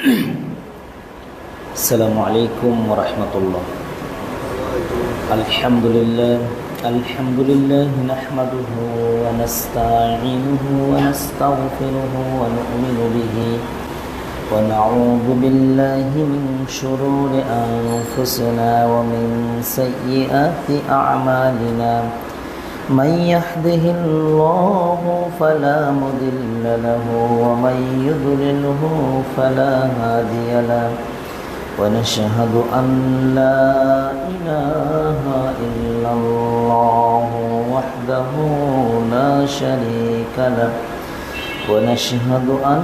السلام عليكم ورحمة الله. الحمد لله نحمده ونستعينه ونستغفره ونؤمن به ونعوذ بالله من شرور أنفسنا ومن سيئات أعمالنا. من يهده الله فلا مضل له ومن يضلله فلا هادي له. ونشهد أن لا إله إلا الله وحده لا شريك له. ونشهد أن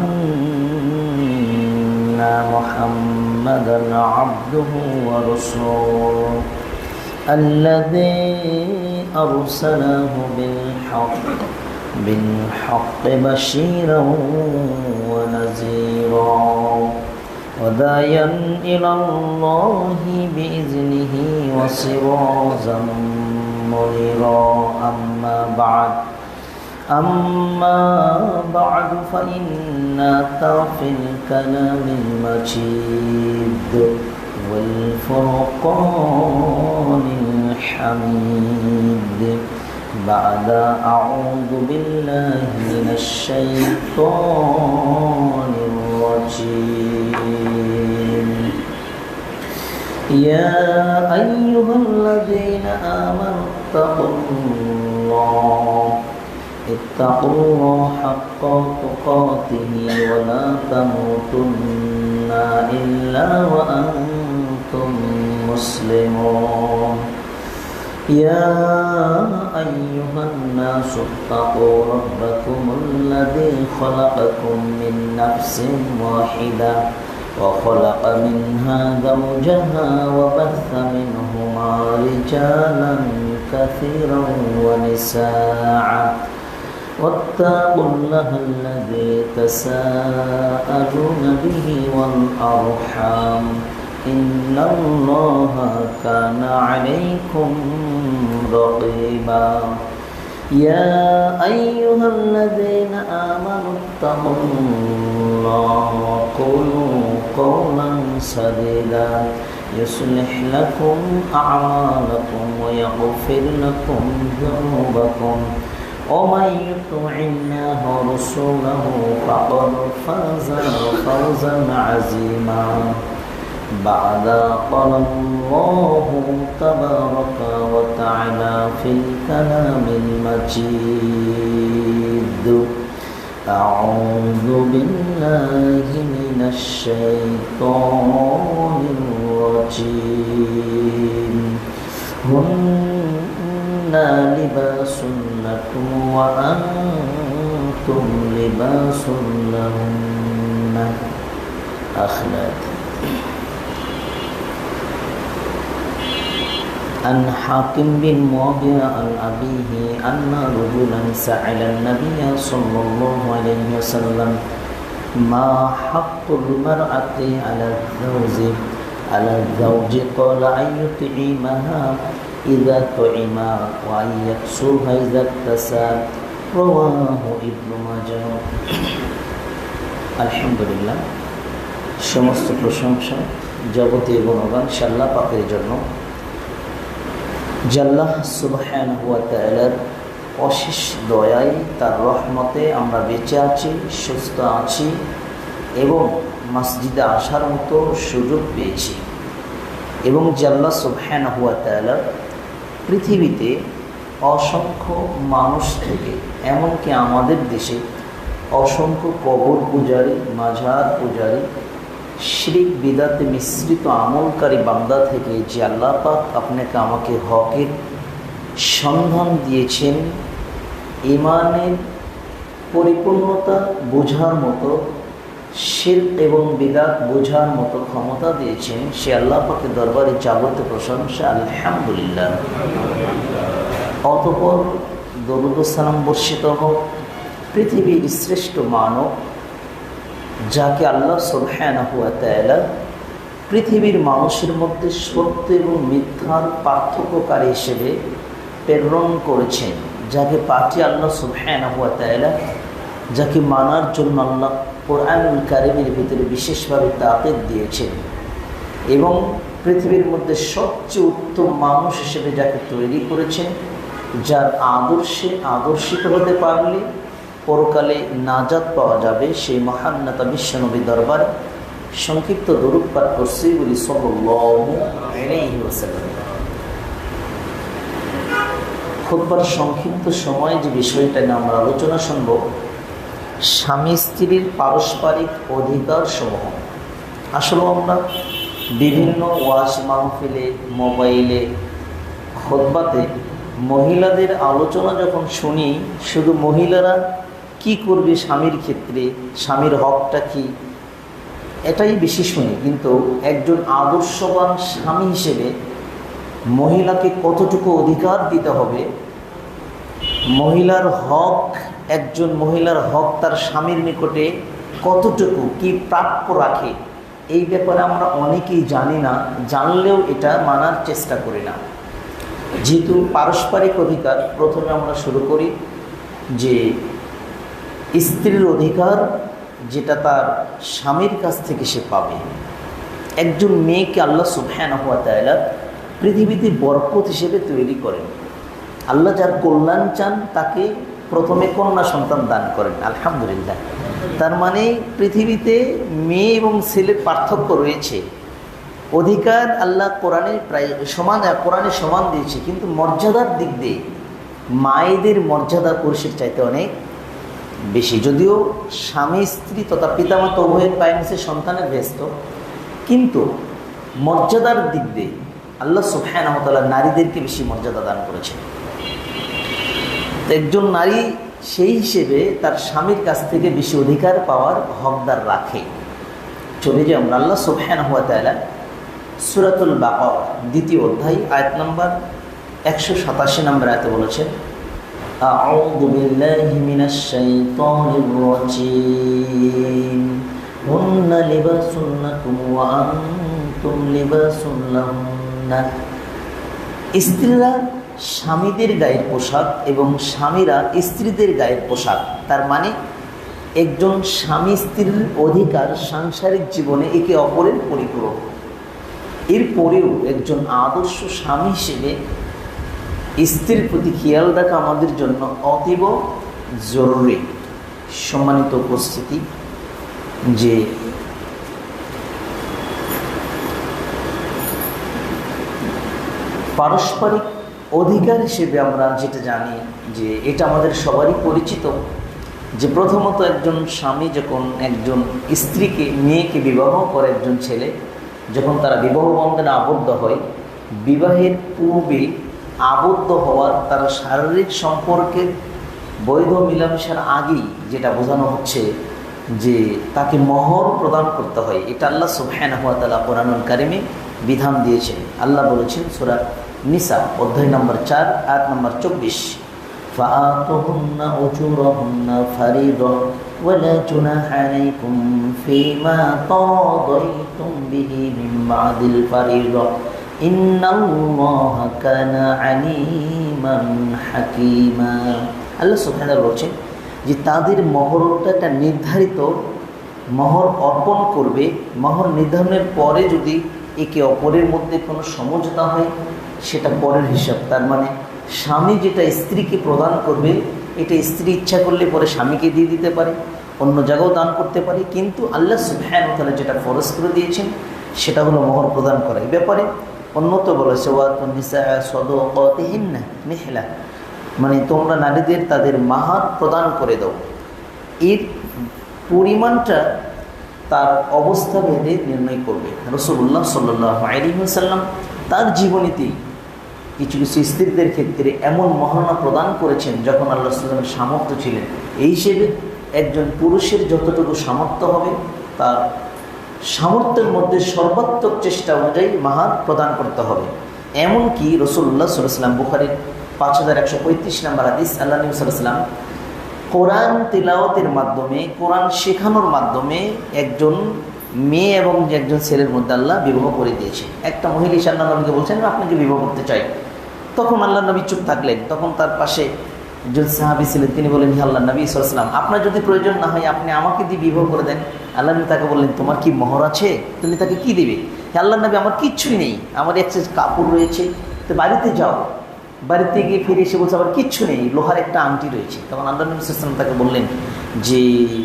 محمدا عبده ورسوله الذي أرسله بالحق بشيرا ونذيرا وداعيا إلى الله بإذنه وسراجا منيرا. أما بعد فإن في الكلام المجيد والفرقان الحميد بعد أعوذ بالله من الشيطان الرجيم. يا أيها الذين آمنوا اتقوا الله حق تقاته ولا تموتن إلا وأنتم مسلمون. يا أيها الناس اتقوا ربكم الذي خلقكم من نفس واحدة وخلق منها زوجها وبث منهما رجالا كثيرا ونساء. واتقوا الله الذي تساءلون به والأرحام إن الله كان عليكم رقيبا. يا أيها الذين آمنوا اتقوا الله وقولوا قولا سديدا يصلح لكم أعمالكم ويغفر لكم ذنوبكم ومن يطع الله ورسوله فقد فاز فوزا عظيما. بعد قال الله تبارك وتعالى في الكلام المجيد. أعوذ بالله من الشيطان الرجيم. هن لباس لكم وأنتم لباس لهن. أخلاق. عن حاكم بن معاوية عن أبيه أن رجلا سأل النبي صلى الله عليه وسلم ما حق المرأة على الزوج قال أن يطعمها إذا طعم وأن يكسوها إذا اكتسى. رواه ابن ماجه. আলহামদুলিল্লাহ, সমস্ত প্রশংসা যাবতীয় গুণগান আল্লাহ পাকের জন্য। আল্লাহ সুবহানাহু ওয়া তাআলার অশেষ দয়ায়, তার রহমতে আমরা বেঁচে আছি, সুস্থ আছি এবং মসজিদে আসার মতো সুযোগ পেয়েছি। এবং আল্লাহ সুবহানাহু ওয়া তাআলা পৃথিবীতে অসংখ্য মানুষ থেকে, এমনকি আমাদের দেশে অসংখ্য কবর পূজারী, মাজার পূজারী, শিরক বিদআতে মিশ্রিত আমলকারী বান্দা থেকে যে আল্লাহ পাক আপনাকে আমাকে হকের সন্ধান দিয়েছেন, ঈমানের পরিপূর্ণতা বোঝার মতো, শিরক এবং বিদআত বোঝার মতো ক্ষমতা দিয়েছেন, সে আল্লাহ পাকের দরবারে যাবতীয় প্রশংসা আলহামদুলিল্লাহ। অতঃপর দরুদ ও সালাম বর্ষিত হোক পৃথিবীর শ্রেষ্ঠ মানব, যাকে আল্লাহ সুবহানাহু ওয়া তাআলা পৃথিবীর মানুষের মধ্যে সত্য এবং মিথ্যার পার্থক্যকারী হিসেবে প্রেরণ করেছেন, যাকে পাঠিয়ে আল্লাহ সুবহানাহু ওয়া তাআলা যাকে মানার জন্য আল্লাহ কোরআনুল কারীমের ভিতরে বিশেষভাবে তাকিদ দিয়েছেন এবং পৃথিবীর মধ্যে সবচেয়ে উত্তম মানুষ হিসেবে যাকে তৈরি করেছেন, যার আদর্শে আদর্শিত হতে পারলে পরকালে নাজাত পাওয়া যাবে, সেই মহান নেতা বিশ্বনবী দরবারে সংক্ষিপ্ত দরুদ পাঠ করছি বলি সাল্লাল্লাহু আলাইহি ওয়াসাল্লাম। খুতবার সংক্ষিপ্ত সময়ে যে বিষয়টা নিয়ে আমরা আলোচনা শুনব, স্বামী স্ত্রীর পারস্পরিক অধিকার সমূহ। আসলে আমরা বিভিন্ন ওয়াজ মাহফিলে, মোবাইলে, খুতবাতে মহিলাদের আলোচনা যখন শুনি, শুধু মহিলারা কি করবে স্বামীর ক্ষেত্রে, স্বামীর হকটা কি, এটাই বেশি শুনি। কিন্তু একজন আদর্শবান স্বামী হিসেবে মহিলাকে কতটুকু অধিকার দিতে হবে, মহিলার হক, একজন মহিলার হক তার স্বামীর নিকটে কতটুকু কি প্রাপ্য রাখে, এই ব্যাপারে আমরা অনেকেই জানি না, জানলেও এটা মানার চেষ্টা করি না। যেহেতু পারস্পরিক অধিকার, প্রথমে আমরা শুরু করি যে স্ত্রীর অধিকার যেটা তার স্বামীর কাছ থেকে সে পাবে। একজন মেয়েকে আল্লাহ সুবহানাহু ওয়া তাআলা পৃথিবীতে বরকত হিসেবে তৈরি করেন। আল্লাহ যার কল্যাণ চান তাকে প্রথমে কন্যা সন্তান দান করেন, আলহামদুলিল্লাহ। তার মানে পৃথিবীতে মেয়ে এবং ছেলের পার্থক্য রয়েছে। অধিকার আল্লাহ কোরআনে প্রায় সমান, কোরআনে সমান দিয়েছে, কিন্তু মর্যাদার দিক দিয়ে মায়েদের মর্যাদা পুরুষের চাইতে অনেক বেশি। যদিও স্বামী স্ত্রী তথা পিতামাতা উভয়ের পায়ে নিচে সন্তানের ব্যস্ত, কিন্তু মর্যাদার দিক দিয়ে আল্লাহ সুবহানাহু ওয়া তাআলা নারীদেরকে বেশি মর্যাদা দান করেছেন। একজন নারী সেই হিসেবে তার স্বামীর কাছ থেকে বেশি অধিকার পাওয়ার হকদার রাখে। চলে যাই আমরা আল্লাহ সুবহানাহু ওয়া তাআলা সূরাতুল বাকারা 2য় অধ্যায় আয়াত নম্বর 187 নম্বর আয়াতে বলেছেন, আউযু বিল্লাহি মিনাশ শাইতানির রাজীম, হুন্না লিবাসুন লাকুম ওয়া আনতুম লিবাসুন লাহুন্না। স্ত্রীরা স্বামীদের গায়ের পোশাক এবং স্বামীরা স্ত্রীদের গায়ের পোশাক। তার মানে একজন স্বামী স্ত্রীর অধিকার সাংসারিক জীবনে একে অপরের পরিপূরক। এরপরেও একজন আদর্শ স্বামী হিসেবে স্ত্রীর প্রতি খেয়াল রাখা আমাদের জন্য অতীব জরুরি। সম্মানিত উপস্থিতি, যে পারস্পরিক অধিকার হিসেবে আমরা যেটা জানি, যে এটা আমাদের সবারই পরিচিত, যে প্রথমত একজন স্বামী যখন একজন স্ত্রীকে, মেয়েকে বিবাহ করে, একজন ছেলে যখন তারা বিবাহ বন্ধনে আবদ্ধ হয়, বিবাহের পূর্বে আবদ্ধ হওয়ার, তারা শারীরিক সম্পর্কের বৈধ মিলামেশার আগেই যেটা বোঝানো হচ্ছে যে তাকে মহর প্রদান করতে হয়। এটা আল্লাহ সুবহানাহু ওয়া তাআলা কোরআনুল কারীমে বিধান দিয়েছেন। আল্লাহ বলেছেন সূরা নিসা অধ্যায় নম্বর 4 আয়াত নম্বর 24, ফাআতুহুন্না উজুরাহুন্না ফারিদা ওয়া লা জুনাহা আলাইকুম ফীমা তারাদাইতুম বিহি মিন বা'দিল ফারিদা ইন্নাল্লাহা কানা আলিমান হাকীমা। আল্লাহ সুবহানাহু বলছেন যে তাদের মহরটা একটা নির্ধারিত মহর অর্পণ করবে। মহর নির্ধারণের পরে যদি একে অপরের মধ্যে কোনো সমঝোতা হয়, সেটা পরের হিসাব। তার মানে স্বামী যেটা স্ত্রীকে প্রদান করবে, এটা স্ত্রী ইচ্ছা করলে পরে স্বামীকে দিয়ে দিতে পারে, অন্য জায়গাও দান করতে পারে, কিন্তু আল্লাহ সুবহানাহু ওয়া তাআলা যেটা ফরজ করে দিয়েছেন সেটা হলো মোহর প্রদান করা। এই ব্যাপারে অন্যত বলেছে ওয়াতুন নিসা সাদাকাতিহিন্না নিহলা, মানে তোমরা নারীদের তাদের মাহার প্রদান করে দাও। এর পরিমাণটা তার অবস্থা ভেদে নির্ণয় করবে। রাসূলুল্লাহ সাল্লাল্লাহু আলাইহি ওয়াসাল্লাম তার জীবনীতেই কিছু কিছু স্ত্রীদের ক্ষেত্রে এমন মহারণা প্রদান করেছেন যখন আল্লাহ রাসূলের সামর্থ্য ছিলেন। এই হিসেবে একজন পুরুষের যতটুকু সামর্থ্য হবে তার সামর্থ্যের মধ্যে সর্বাত্মক চেষ্টা অনুযায়ী মাহার প্রদান করতে হবে। এমনকি রাসূলুল্লাহ সাল্লাল্লাহু আলাইহি ওয়াসাল্লাম বুখারীর 5135 নম্বর হাদিস, আল্লাহ নবী সাল্লাল্লাহু আলাইহি ওয়াসাল্লাম কোরআন তিলাওয়াতের মাধ্যমে, কোরআন শেখানোর মাধ্যমে একজন মেয়ে এবং একজন ছেলের মধ্যে আল্লাহ বিবাহ করে দিয়েছে। একটা মহিলা এসে আল্লাহ নবীকে বলছেন আপনাকে বিবাহ করতে চাই। তখন আল্লাহ নবী চুপ থাকলেন। তখন তার পাশে একজন সাহাবী ছিলেন, তিনি বলেন, হে আল্লাহর নবী সাল্লাল্লাহু আলাইহি ওয়াসাল্লাম, আপনার যদি প্রয়োজন না হয় আপনি আমাকে দিয়ে বিবাহ করে দেন। আল্লাহ নবী তাকে বললেন, তোমার কি মোহর আছে? তুমি তাকে কি দিবে? হে আল্লাহর নবী, আমার কিচ্ছুই নেই, আমার একটা কাপড় রয়েছে, তো বাড়িতে যাও। বাড়িতে গিয়ে ফিরে এসে বলছে আমার কিচ্ছু নেই, লোহার একটা আংটি রয়েছে। তখন আল্লাহ নবী সাল্লাল্লাহু আলাইহি ওয়াসাল্লাম তাকে বললেন যে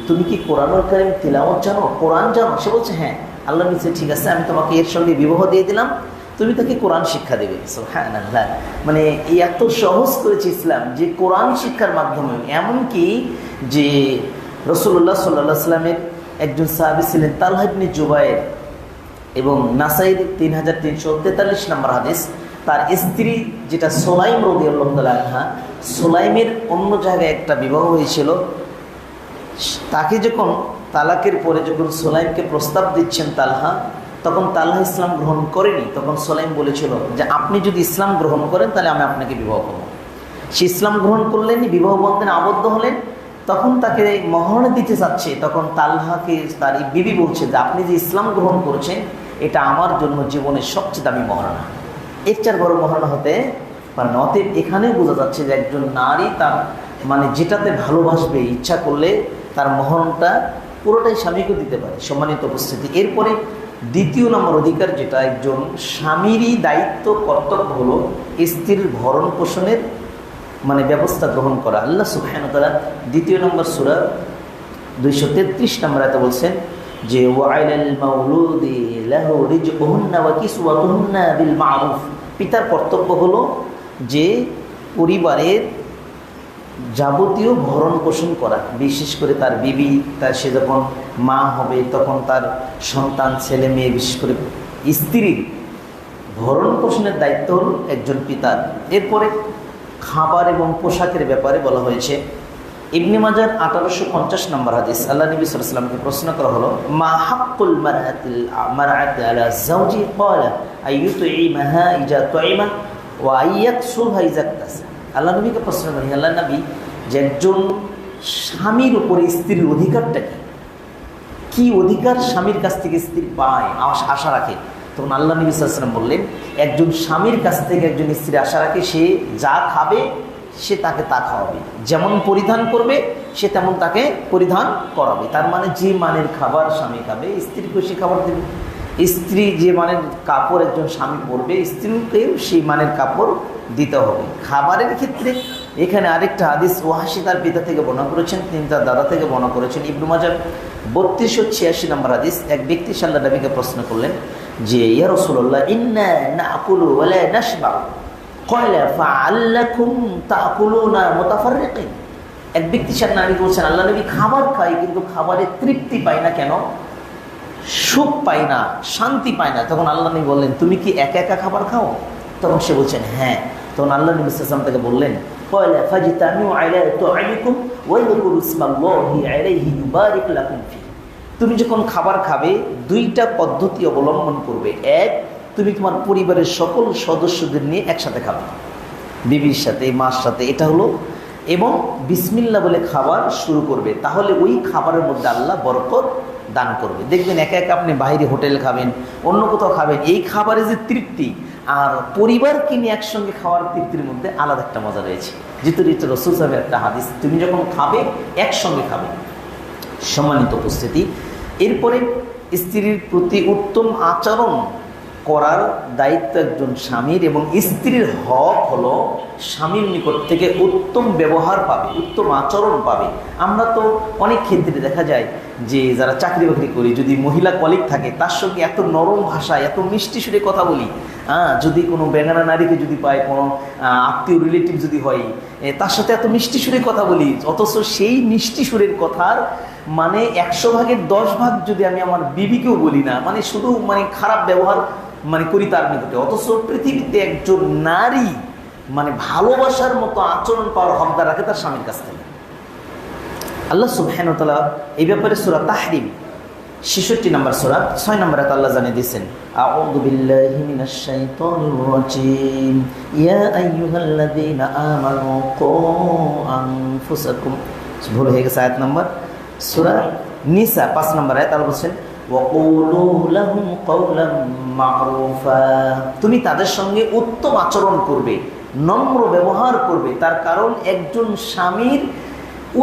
তুমি কি কোরআনুল কারীম তিলাওয়াত জানো, কোরআন জানো? সে বলছে হ্যাঁ। আল্লাহ নবী বলছে ঠিক আছে, আমি তোমাকে এর সঙ্গে বিবাহ দিয়ে দিলাম, তুমি তাকে কোরআন শিক্ষা দেবে। সুবহানাল্লাহ, মানে এই এত সহজ করেছে ইসলাম যে কোরআন শিক্ষার মাধ্যমে, এমনকি যে রাসূলুল্লাহ সাল্লাল্লাহু আলাইহি ওয়াসাল্লামের একজন সাহাবী ছিলেন তালহা ইবনে জুবায়ের, এবং নাসাইর 3343 নম্বর হাদিস, তার স্ত্রী যেটা সুলাইম রাদিয়াল্লাহু তাআলা আনহা, সুলাইমের অন্য জায়গায় একটা বিবাহ হয়েছিল। তাকে যখন তালাকের পরে যখন সুলাইমকে প্রস্তাব দিচ্ছেন তালহা, তখন তালহা ইসলাম গ্রহণ করেনি। তখন সুলাইম বলেছিল যে আপনি যদি ইসলাম গ্রহণ করেন তাহলে আমি আপনাকে বিবাহ করব। সে ইসলাম গ্রহণ করলেন, বিবাহ বন্ধনে আবদ্ধ হলেন। তখন তাকে মহর দিতে চাচ্ছে, তখন তালহাকে তার বিবি বলছে যে আপনি যে ইসলাম গ্রহণ করেছেন এটা আমার জন্য জীবনের সবচেয়ে দামি মহারণা, এর চার বড় মহারণা হতে পারে না। অতএব এখানেও বোঝা যাচ্ছে যে একজন নারী তার মানে যেটাতে ভালোবাসবে, ইচ্ছা করলে তার মহরণটা পুরোটাই স্বামীকে দিতে পারে। সম্মানিত উপস্থিতি, এরপরে দ্বিতীয় নম্বর অধিকার যেটা একজন স্বামীরই দায়িত্ব কর্তব্য হলো স্ত্রীর ভরণ পোষণের মানে ব্যবস্থা গ্রহণ করা। আল্লাহ সুবহানাহু ওয়া তাআলা দ্বিতীয় নম্বর সূরা 233 নম্বর আয়াতে বলছেন যে ওয়াইলাল মাউলুদি লাহু রিজকুহুন্না ওয়া কিসওয়াতুহুন্না বিল মা'রুফ। পিতার কর্তব্য হলো যে পরিবারের যাবতীয় ভরণ পোষণ করা, বিশেষ করে তার বিবি, তার সে যখন মা হবে তখন তার সন্তান ছেলে মেয়ে, বিশেষ করে স্ত্রীর ভরণ পোষণের দায়িত্ব হল একজন পিতার। এরপরে খাবার এবং পোশাকের ব্যাপারে বলা হয়েছে। ইবনে মাজার 1850 নম্বর হাদিস, আল্লাহ নবী সাল্লাল্লাহু আলাইহি ওয়াসাল্লামকে প্রশ্ন করা হলো মা হাক্কুল মারআতি আলা যাওজি ক্বালা আইয়ুতঈমাহা ইজা তুঈমা ওয়া আইয়াকসুহা ইজা ইকতাসা। আল্লাহ নবীকে প্রশ্ন করেন, আল্লাহ নবী, যে একজন স্বামীর উপরে স্ত্রীর অধিকারটা কি, কি অধিকার স্বামীর কাছ থেকে স্ত্রী পায়, আশা রাখে? তখন আল্লাহ নবী সাল্লাল্লাহু আলাইহি ওয়াসাল্লাম বললেন, একজন স্বামীর কাছ থেকে একজন স্ত্রী আশা রাখে সে যা খাবে সে তাকে তা খাওয়াবে, যেমন পরিধান করবে সে তেমন তাকে পরিধান করাবে। তার মানে যে মানের খাবার স্বামী খাবে স্ত্রীকে সে খাবার দেবে, স্ত্রী যে মানের কাপড় একজন স্বামী পরবে স্ত্রীকেও সেই মানের কাপড় দিতে হবে। খাবারের ক্ষেত্রে এখানে আরেকটা হাদিস ওয়াহাশী তার পিতা থেকে বর্ণনা করেছেন, তিনি তার দাদা থেকে বর্ণনা করেছেন। ইবনে মাজাহ 3286 নম্বর হাদিস, এক ব্যক্তি আল্লাহর নবীকে প্রশ্ন করলেন যে ইয়া রাসূলুল্লাহ ইন্না নাকুলু ওয়া লা নাশবা ক্বালা ফাআল্লাকুম তাকুলুনা মুতাফাররিকিন। এক ব্যক্তি আল্লাহর নবী বলছেন, আল্লাহ নবী খাবার খাই কিন্তু খাবারে তৃপ্তি পাই না কেন, সুখ পাই না, শান্তি পাই না। তখন আল্লাহ নবী বললেন, তুমি কি একা একা খাবার খাও? তখন সে বলছেন হ্যাঁ। তখন আল্লাহ নবী সাল্লাল্লাহু আলাইহি ওয়াসাল্লাম তাকে বললেন, ক্বালা ফাজতামিউ আলা তুআমিকুম ওয়া ইয়াকুরু ইসমাল্লাহি আলাইহি ইউবারিক লাকুম ফি। তুমি যখন খাবার খাবে দুইটা পদ্ধতি অবলম্বন করবে। এক, তুমি তোমার পরিবারের সকল সদস্যদের নিয়ে একসাথে খাবে, বিবির সাথে, মার সাথে, এটা হলো, এবং বিসমিল্লাহ বলে খাবার শুরু করবে। তাহলে ওই খাবারের মধ্যে আল্লাহ বরকত দান করবে। দেখবেন একা একা আপনি বাইরে হোটেল খাবেন, অন্য কোথাও খাবেন, এই খাবারে যে তৃপ্তি আর পরিবারকে নিয়ে একসঙ্গে খাওয়ার তৃপ্তির মধ্যে আলাদা একটা মজা রয়েছে। যেহেতু এটা রাসূল সাহেবের একটা হাদিস, তুমি যখন খাবে একসঙ্গে খাবে। সম্মানিত উপস্থিতি, এরপরে স্ত্রীর প্রতি উত্তম আচরণ করার দায়িত্ব একজন স্বামীর, এবং স্ত্রীর হক হলো স্বামীর নিকট থেকে উত্তম ব্যবহার পাবে, উত্তম আচরণ পাবে। আমরা তো অনেক ক্ষেত্রে দেখা যায় যে যারা চাকরি বাকরি করি, যদি মহিলা কলিগ থাকে তার সঙ্গে এত নরম ভাষায় এত মিষ্টি সুরে কথা বলি, যদি কোনো বেগানা নারীকে যদি পাই, কোনো আত্মীয় রিলেটিভ যদি হয়, তার সাথে এত মিষ্টি সুরে কথা বলি, অথচ সেই মিষ্টি সুরের কথার মানে 100 ভাগের 10 ভাগ যদি আমি আমার বিবিকেও বলি না, মানে শুধু মানে খারাপ ব্যবহার মানে করি তার নিকটে। অথচ পৃথিবীতে একজন নারী মানে ভালোবাসার মতো আচরণ পাওয়ার হকদার রাখে তার স্বামীর কাছ থেকে। আল্লাহ সুবহানাহু ওয়া তাআলা এই ব্যাপারে সূরা তাহরিম 66 নম্বর সূরা 6 নম্বর আয়াতে আল্লাহ জানিয়ে দিয়েছেন, আউযু বিল্লাহি মিনাশ শাইতানির রাজীম ইয়া আইয়ুহাল্লাযীনা আমানু কু আনফুসাকুম। ভুল হয়ে গেছে আয়াত নম্বর, সূরা নিসা 5 নম্বর আয়াত আল্লাহ বলেন ওয়াকুলু লাহুম কাওলাম মা'রুফা। তুমি তাদের সঙ্গে উত্তম আচরণ করবে, নম্র ব্যবহার করবে। তার কারণ একজন স্বামীর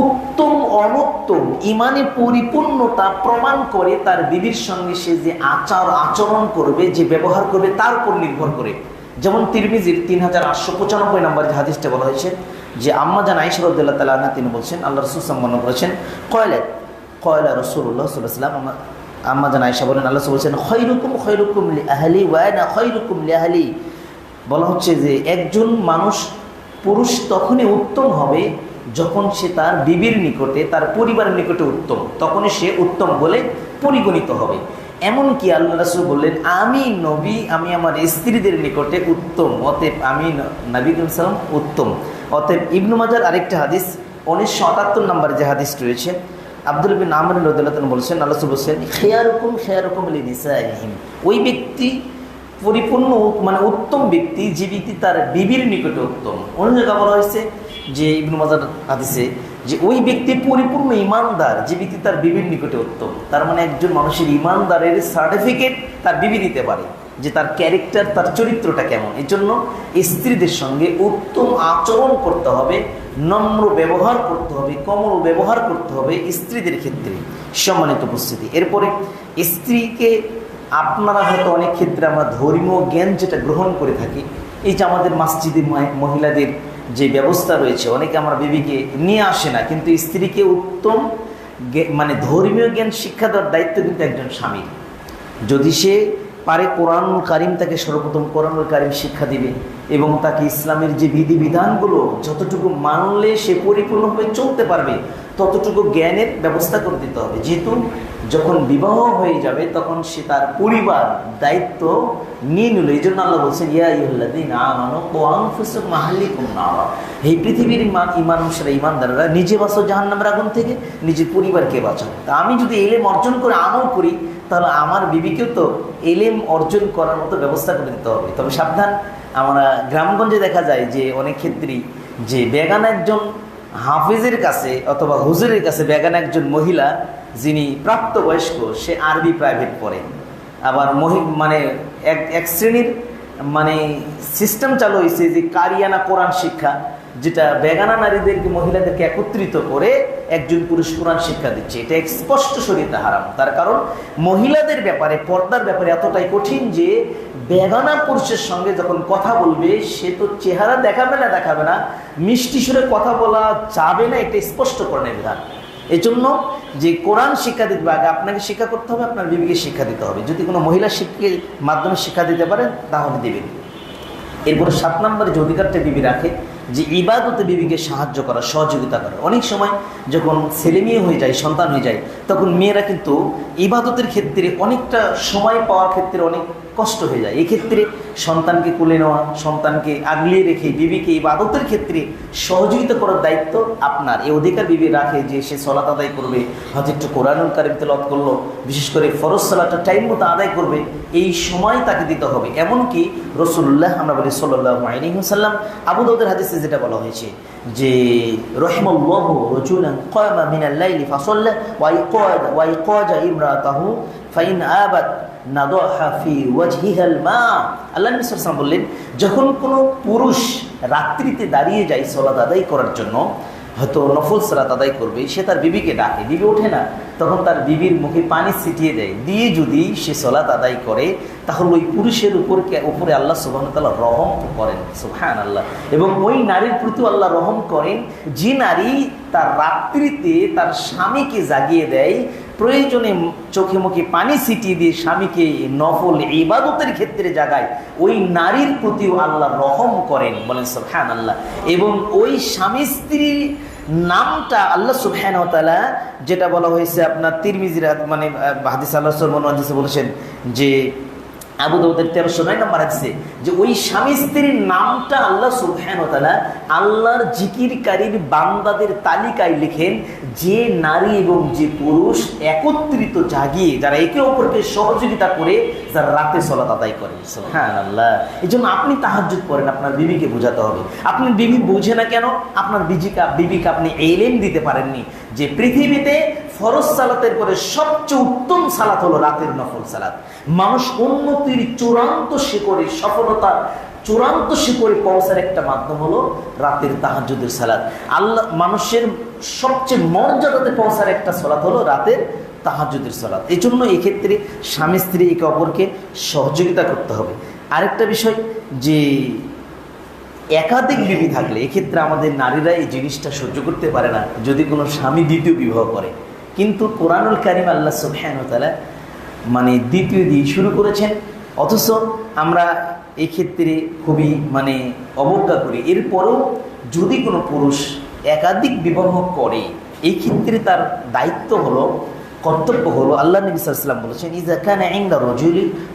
উত্তম অনুত্তম ইমানে পরিপূর্ণতা প্রমাণ করে তার বিবির সঙ্গে সে যে আচরণ করবে, যে ব্যবহার করবে, তার উপর নির্ভর করে। যেমন তিরমিজির 3895 নম্বর যে হাদিসটা বলা হয়েছে, যে আম্মা জান আয়েশা রাদিয়াল্লাহু তাআলা আনহা তিনি বলছেন, আল্লাহ রাসূল সাল্লাল্লাহু আলাইহি ওয়াসাল্লাম বলেছেন, কয়লা রাসূলুল্লাহ সাল্লাল্লাহু আলাইহি ওয়াসাল্লাম, আম্মা জান আয়েশা বলেন, আল্লাহ রাসূল বলেছেন, খায়রুকুম লিআহলি ওয়া আনা খায়রুকুম লিআহলি। বলা হচ্ছে যে একজন মানুষ, পুরুষ তখনই উত্তম হবে যখন সে তার বিবির নিকটে, তার পরিবারের নিকটে উত্তম, তখনই সে উত্তম বলে পরিগণিত হবে। এমনকি আল্লাহ রাসূল বললেন, আমি নবী, আমি আমার স্ত্রীদের নিকটে উত্তম, অতএব আমি নবী সাল্লাম উত্তম। অতএব ইবনু মাজার আরেকটা হাদিস 1978 নম্বর যে হাদিস রয়েছে, আব্দুল বিন আমর রাদিয়াল্লাহু তাআলা বলছেন, আল্লাহ রাসূল বলছেন, খায়রুকুম লিনিসাইহিম। ওই ব্যক্তি পরিপূর্ণ মানে উত্তম ব্যক্তি যে ব্যক্তি তার বিবির নিকটে উত্তম। অন্য জায়গায় বলা হয়েছে যে ইবনু মাজার হাদিসে, যে ওই ব্যক্তি পরিপূর্ণ ইমানদার যে ব্যক্তি তার বিবির নিকটে উত্তম। তার মানে একজন মানুষের ইমানদারের সার্টিফিকেট তার বিবি দিতে পারে, যে তার ক্যারেক্টার, তার চরিত্রটা কেমন। এই জন্য স্ত্রীদের সঙ্গে উত্তম আচরণ করতে হবে, নম্র ব্যবহার করতে হবে, কোমল ব্যবহার করতে হবে স্ত্রীদের ক্ষেত্রে। সম্মানিত উপস্থিতি, এরপরে স্ত্রীকে আপনারা হয়তো অনেক ক্ষেত্রে আমরা ধর্মীয় জ্ঞান যেটা গ্রহণ করে থাকি, এই যে আমাদের মসজিদে মহিলাদের যে ব্যবস্থা রয়েছে, অনেকে আমরা বিবিকে নিয়ে আসে না, কিন্তু স্ত্রীকে উত্তম মানে ধর্মীয় জ্ঞান শিক্ষা দেওয়ার দায়িত্ব কিন্তু একজন স্বামীর। যদি সে পারে কোরআনুল কারিম, তাকে সর্বপ্রথম কোরআনুল কারিম শিক্ষা দিবে এবং তাকে ইসলামের যে বিধিবিধানগুলো যতটুকু মানলে সে পরিপূর্ণভাবে চলতে পারবে ততটুকু জ্ঞানের ব্যবস্থা করে দিতে হবে। যেহেতু যখন বিবাহ হয়ে যাবে তখন সে তার পরিবার দায়িত্ব নিয়ে নিল। এই জন্য আল্লাহ বলছেন, ইয়া আইয়ুহাল্লাযীনা আমানু কু আনফুসাকুম ওয়া আহলিকুম নারা। এই পৃথিবীর মানুষেরা, ইমানদাররা, নিজে বাঁচো জাহান্নামের আগুন থেকে, নিজের পরিবারকে বাঁচাও। তা আমি যদি এলেম অর্জন করে আমল করি, তাহলে আমার বিবিকেও তো এলেম অর্জন করার মতো ব্যবস্থা করে দিতে হবে। তবে সাবধান, আমরা গ্রামগঞ্জে দেখা যায় যে অনেক ক্ষেত্রেই যে বেগান একজন হাফিজের কাছে অথবা হুজুরের কাছে বেগান একজন মহিলা যিনি প্রাপ্তবয়স্ক, সে আরবি প্রাইভেট পড়ে। আবার মানে এক শ্রেণীর মানে সিস্টেম চালু হয়েছে যে কারিয়ানা কোরআন শিক্ষা, যেটা বেগানা নারীদেরকে, মহিলাদেরকে একত্রিত করে একজন পুরুষ কোরআন শিক্ষা দিচ্ছে। এটা স্পষ্ট শরীয়তে হারাম। তার কারণ মহিলাদের ব্যাপারে, পর্দার ব্যাপারে এতটাই কঠিন যে বেগানা পুরুষের সঙ্গে যখন কথা বলবে, সে তো চেহারা দেখাবে না, মিষ্টি সুরে কথা বলা যাবে না, এটা স্পষ্ট কোরআনের বিধান। এই জন্য যে কোরআন শিক্ষা দিতে আগে আপনাকে শিক্ষা করতে হবে, আপনার বিবিকে শিক্ষা দিতে হবে। যদি কোনো মহিলা শিক্ষার মাধ্যমে শিক্ষা দিতে পারেন তাহলে দেবেন। এরপরে 7 নম্বরে যে অধিকারটা বিবি রাখে, যে ইবাদতে বিবিকে সাহায্য করা, সহযোগিতা করা। অনেক সময় যখন ছেলে মেয়ে হয়ে যায়, সন্তান হয়ে যায়, তখন মেয়েরা কিন্তু ইবাদতের ক্ষেত্রে অনেকটা সময় পাওয়ার ক্ষেত্রে অনেক কষ্ট হয়ে যায়। এক্ষেত্রে সন্তানকে কোলে নেওয়া, সন্তানকে আগলিয়ে রেখে বিবিকে ইবাদতের ক্ষেত্রে সহযোগিতা করার দায়িত্ব আপনার। এই অধিকার বিবি রাখে যে সে সালাত আদায় করবে, হয়তো একটু কোরআনুল কারীম তেলাওয়াত করলো, বিশেষ করে ফরজ সালাতটা টাইম মতো আদায় করবে, এই সময় তাকে দিতে হবে। এমনকি রাসূলুল্লাহ, আমরা বলি সাল্লাল্লাহু আলাইহি ওয়াসাল্লাম, আবু দাউদের হাদিসে যেটা বলা হয়েছে যে রাহিমাল্লাহু রাজুলান কামা মিনাল লাইলি ফাসাল্লা ওয়া ইকাজা ইমরাতাহু ফাইন আবাত নাদহা ফি ওয়াজহিহাল মা। আল্লাহ নবী সাল্লাল্লাহু আলাইহি ওয়াসাল্লাম বললেন, যখন কোনো পুরুষ রাত্রিতে দাঁড়িয়ে যায় সালাত আদায় করার জন্য, হয়তো নফল সালাত আদায় করবে, সে তার বিবিকে ডাকে, বিবি ওঠে না, তখন তার বিবির মুখে পানি ছিটিয়ে দেয়, দিয়ে যদি সে সালাত আদায় করে, তাহলে ওই পুরুষের উপরে আল্লাহ সুবহানাহু ওয়া তাআলা রহম করেন। সুবহানাল্লাহ। এবং ওই নারীর প্রতি আল্লাহ রহম করেন যে নারী তার রাত্রিতে তার স্বামীকে জাগিয়ে দেয়, প্রয়োজনে চোখে মুখে পানি ছিটিয়ে দিয়ে স্বামীকে নফল ইবাদতের ক্ষেত্রে জাগায়, ওই নারীর প্রতিও আল্লাহ রহম করেন। বলেন সুবহানাল্লাহ। এবং ওই স্বামী স্ত্রীর নামটা আল্লাহ সুবহানাহু ওয়া তাআলা, যেটা বলা হয়েছে আপনার তিরমিজির মানে হাদিস, আল্লাহ হাদিসে বলেছেন যে আবু দাউদের 1309 নম্বর হাদিসে, যে ওই স্বামী স্ত্রীর নামটা আল্লাহ সুবহানাহু ওয়া তাআলা আল্লাহর জিকিরকারীর বান্দাদের তালিকায় লিখেন, যে নারী এবং যে পুরুষ একত্রিত জাগিয়ে, যারা একে অপরকে সহযোগিতা করে, যারা রাতে সালাত আদায় করে। সুবহানাল্লাহ। এই জন্য আপনি তাহাজ্জুদ পড়েন, আপনার বিবিকে বোঝাতে হবে। আপনার বিবি বুঝে না কেন? আপনার বিবিকে আপনি এলেম দিতে পারেননি যে পৃথিবীতে ফরজ সালাতের পরে সবচেয়ে উত্তম সালাত হলো রাতের নফল সালাত। মানুষ উন্নতির চূড়ান্ত শিখরে, সফলতার চূড়ান্ত শিখরে পৌঁছার একটা মাধ্যম হলো রাতের তাহাজ্জুদের সালাত। আল্লাহ মানুষের সবচেয়ে মর্যাদাতে পৌঁছার একটা সালাত হলো রাতের তাহাজ্জুদের সালাত। এই জন্য এক্ষেত্রে স্বামী স্ত্রী একে অপরকে সহযোগিতা করতে হবে। আরেকটা বিষয় যে একাধিক বিবি থাকলে এক্ষেত্রে আমাদের নারীরা এই জিনিসটা সহ্য করতে পারে না যদি কোনো স্বামী দ্বিতীয় বিবাহ করে। কিন্তু কোরআনুল কারীম আল্লাহ সুবহানাহু ওয়া তাআলা মানে দ্বিতীয় দিয়ে শুরু করেছেন, অথচ আমরা এই ক্ষেত্রে খুবই মানে অবজ্ঞা করি। এরপরেও যদি কোনো পুরুষ একাধিক বিবাহ করে এই ক্ষেত্রে তার দায়িত্ব হলো, কর্তব্য হলো, আল্লাহ নবী সাল্লাল্লাহু আলাইহি ওয়াসাল্লাম বলেছেন ইযা কানা ইনদা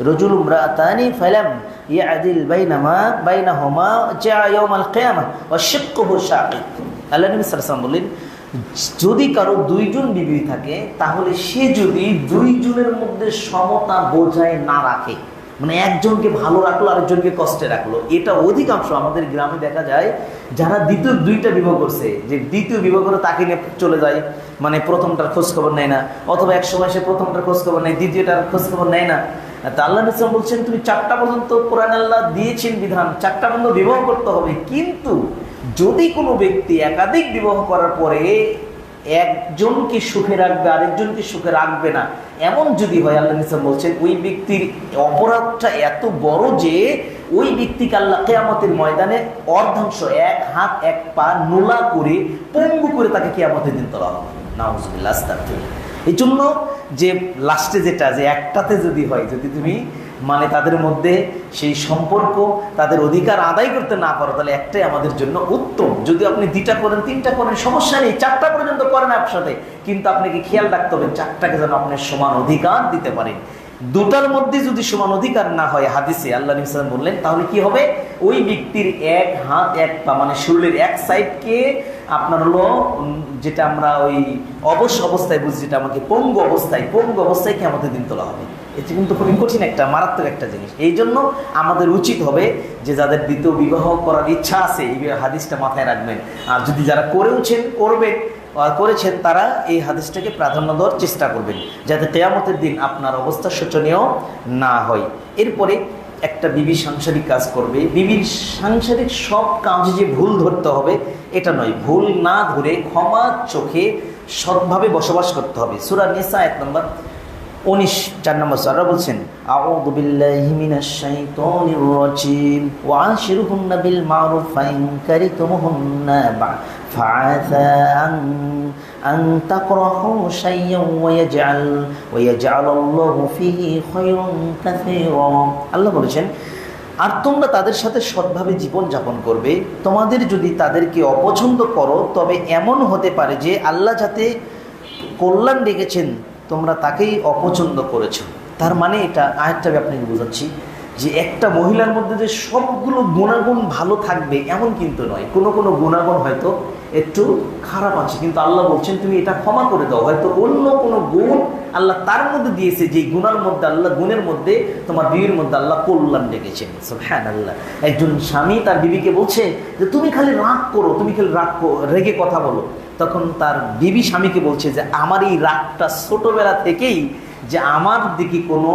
রাজুলুন ইমরাআতানি ফালাম ইয়াদিল বাইনাহুমা জা ইয়াউমাল কিয়ামাহ ওয়া শিক্কুহু শাকিক। আল্লাহ নবী সাল্লাল্লাহু আলাইহি ওয়াসাল্লাম বলেন যদি কারো দুইজন বিবি থাকে তাহলে সে যদি দুইজনের মধ্যে সমতা বজায় না রাখে, মানে একজনকে ভালো রাখলো আরেকজনকে কষ্টে রাখলো, এটা অধিকাংশ আমাদের গ্রামে দেখা যায় যারা দ্বিতীয় দুইটা বিবাহ করছে, যে দ্বিতীয় বিবাহ করে তাকে নিয়ে চলে যায়, মানে প্রথমটার খোঁজ খবর নেয় না, অথবা এক সময় সে প্রথমটার খোঁজ খবর নেয়, দ্বিতীয়টার খোঁজ খবর নেয় না। তা আল্লাহ রাসূল বলছেন তুমি 4টা পর্যন্ত কোরআন আল্লাহ দিয়েছেন বিধান 4টা পর্যন্ত বিবাহ করতে হবে, কিন্তু যদি কোনো ব্যক্তি একাধিক বিবাহ করার পরে একজনকে সুখে রাখবে আরেকজনকে সুখে রাখবে না, এমন যদি হয় আল্লাহ রাসূল বলছেন ওই ব্যক্তির অপরাধটা এত বড় যে ওই ব্যক্তিকে আল্লাহ কিয়ামতের ময়দানে অর্ধাংশ, এক হাত এক পা নোলা করে পঙ্গু করে তাকে কিয়ামতের দিন তোলা হবে। নাউযুবিল্লাহ, আস্তাগফিরুল্লাহ। এই জন্য যে লাস্টে যেটা যে একটাতে যদি হয়, যদি তুমি মানে তাদের মধ্যে সেই সম্পর্ক তাদের অধিকার আদায় করতে না পারো তাহলে একটাই আমাদের জন্য উত্তম। যদি আপনি 2টা করেন 3টা করেন সমস্যা নেই, 4টা পর্যন্ত করেন একসাথে, কিন্তু আপনাকে খেয়াল রাখতে হবে 4টাকে যেন আপনি সমান অধিকার দিতে পারেন। 2টার মধ্যে যদি সমান অধিকার না হয়, হাদিসে আল্লাহ নবী সাল্লাল্লাহু আলাইহি ওয়াসাল্লাম বললেন, তাহলে কি হবে ওই ব্যক্তির এক হাত এক পা মানে শরীরের এক সাইডকে আপনার হলো যেটা আমরা ওই অবশ অবস্থায় বুঝি, যেটা আমাকে পঙ্গু অবস্থায় কি আমাদের দিন তোলা হবে। এটা কিন্তু খুবই কঠিন একটা মারাত্মক একটা জিনিস। এই জন্য আমাদের উচিত হবে যে যাদের দ্বিতীয় বিবাহ করার ইচ্ছা আছে এই হাদিসটা মাথায় রাখবেন, আর যদি যারা করেছেন তারা এই হাদিসটাকে প্রাধান্য দেওয়ার চেষ্টা করবেন যাতে কিয়ামতের দিন আপনার অবস্থা শোচনীয় না হয়। এরপরে একটা বিবি সাংসারিক কাজ করবে, বিবির সাংসারিক সব কাজে যে ভুল ধরতে হবে এটা নয়, ভুল না ধরে ক্ষমা চোখে সৎভাবে বসবাস করতে হবে। সূরা নিসা আয়াত নম্বর 19 4 নম্বর সূরা বলছেন আউযু বিল্লাহি মিনাশ শাইতানির রাজিম ওয়া আশিরুহুন্না বিল মা'রুফ ফাইন কারিতুমুহুন্না ফাআসা আন তাকরাহু শাইয়্যান ওয়া ইয়াজআলাল্লাহু ফীহি খায়রান কাসীরা। আল্লাহ বলেছেন আর তোমরা তাদের সাথে সৎভাবে জীবন যাপন করবে, তোমাদের যদি তাদেরকে অপছন্দ করো তবে এমন হতে পারে যে আল্লাহ যাতে কল্যাণ রেখেছেন তোমরা তাকেই অপছন্দ করেছো। তার মানে এটা আয়াতটা আমি আপনাকে বোঝাচ্ছি যে একটা মহিলার মধ্যে যে সবগুলো গুণাগুণ ভালো থাকবে এমন কিন্তু নয়, কোনো কোনো গুণাগুণ হয়তো একটু খারাপ আছে, কিন্তু আল্লাহ বলছেন তুমি এটা ক্ষমা করে দাও। হয়তো অন্য কোনো গুণ আল্লাহ তার মধ্যে দিয়েছে যে গুণের মধ্যে আল্লাহ গুণের মধ্যে তোমার বিবির মধ্যে আল্লাহ কল্যাণ রেখেছেন। সুবহানাল্লাহ। একজন স্বামী তার বিবিকে বলছে যে তুমি খালি রাগ করো, তুমি খালি রেগে কথা বলো, তখন তার বিবি স্বামীকে বলছে যে আমার এই রাগটা ছোটবেলা থেকেই যে আমার দিকে কোনো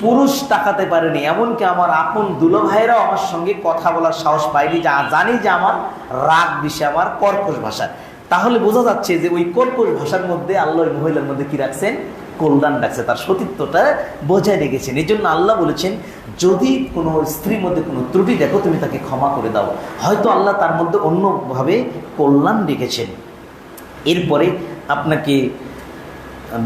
পুরুষ তাকাতে পারেনি, এমনকি আমার আপন দুলা ভাইরাও আমার সঙ্গে কথা বলার সাহস পায়নি, যা জানি যে আমার রাগ বিষয় আমার কর্কশ ভাষা। তাহলে বোঝা যাচ্ছে যে ওই কর্কশ ভাষার মধ্যে আল্লাহ ওই মহিলার মধ্যে কি রাখছেন, কল্যাণ রাখছে, তার সতীত্বটা বজায় রেখেছেন। এই জন্য আল্লাহ বলেছেন যদি কোনো স্ত্রীর মধ্যে কোনো ত্রুটি দেখো তুমি তাকে ক্ষমা করে দাও, হয়তো আল্লাহ তার মধ্যে অন্যভাবে কল্যাণ রেখেছেন। এরপরে আপনাকে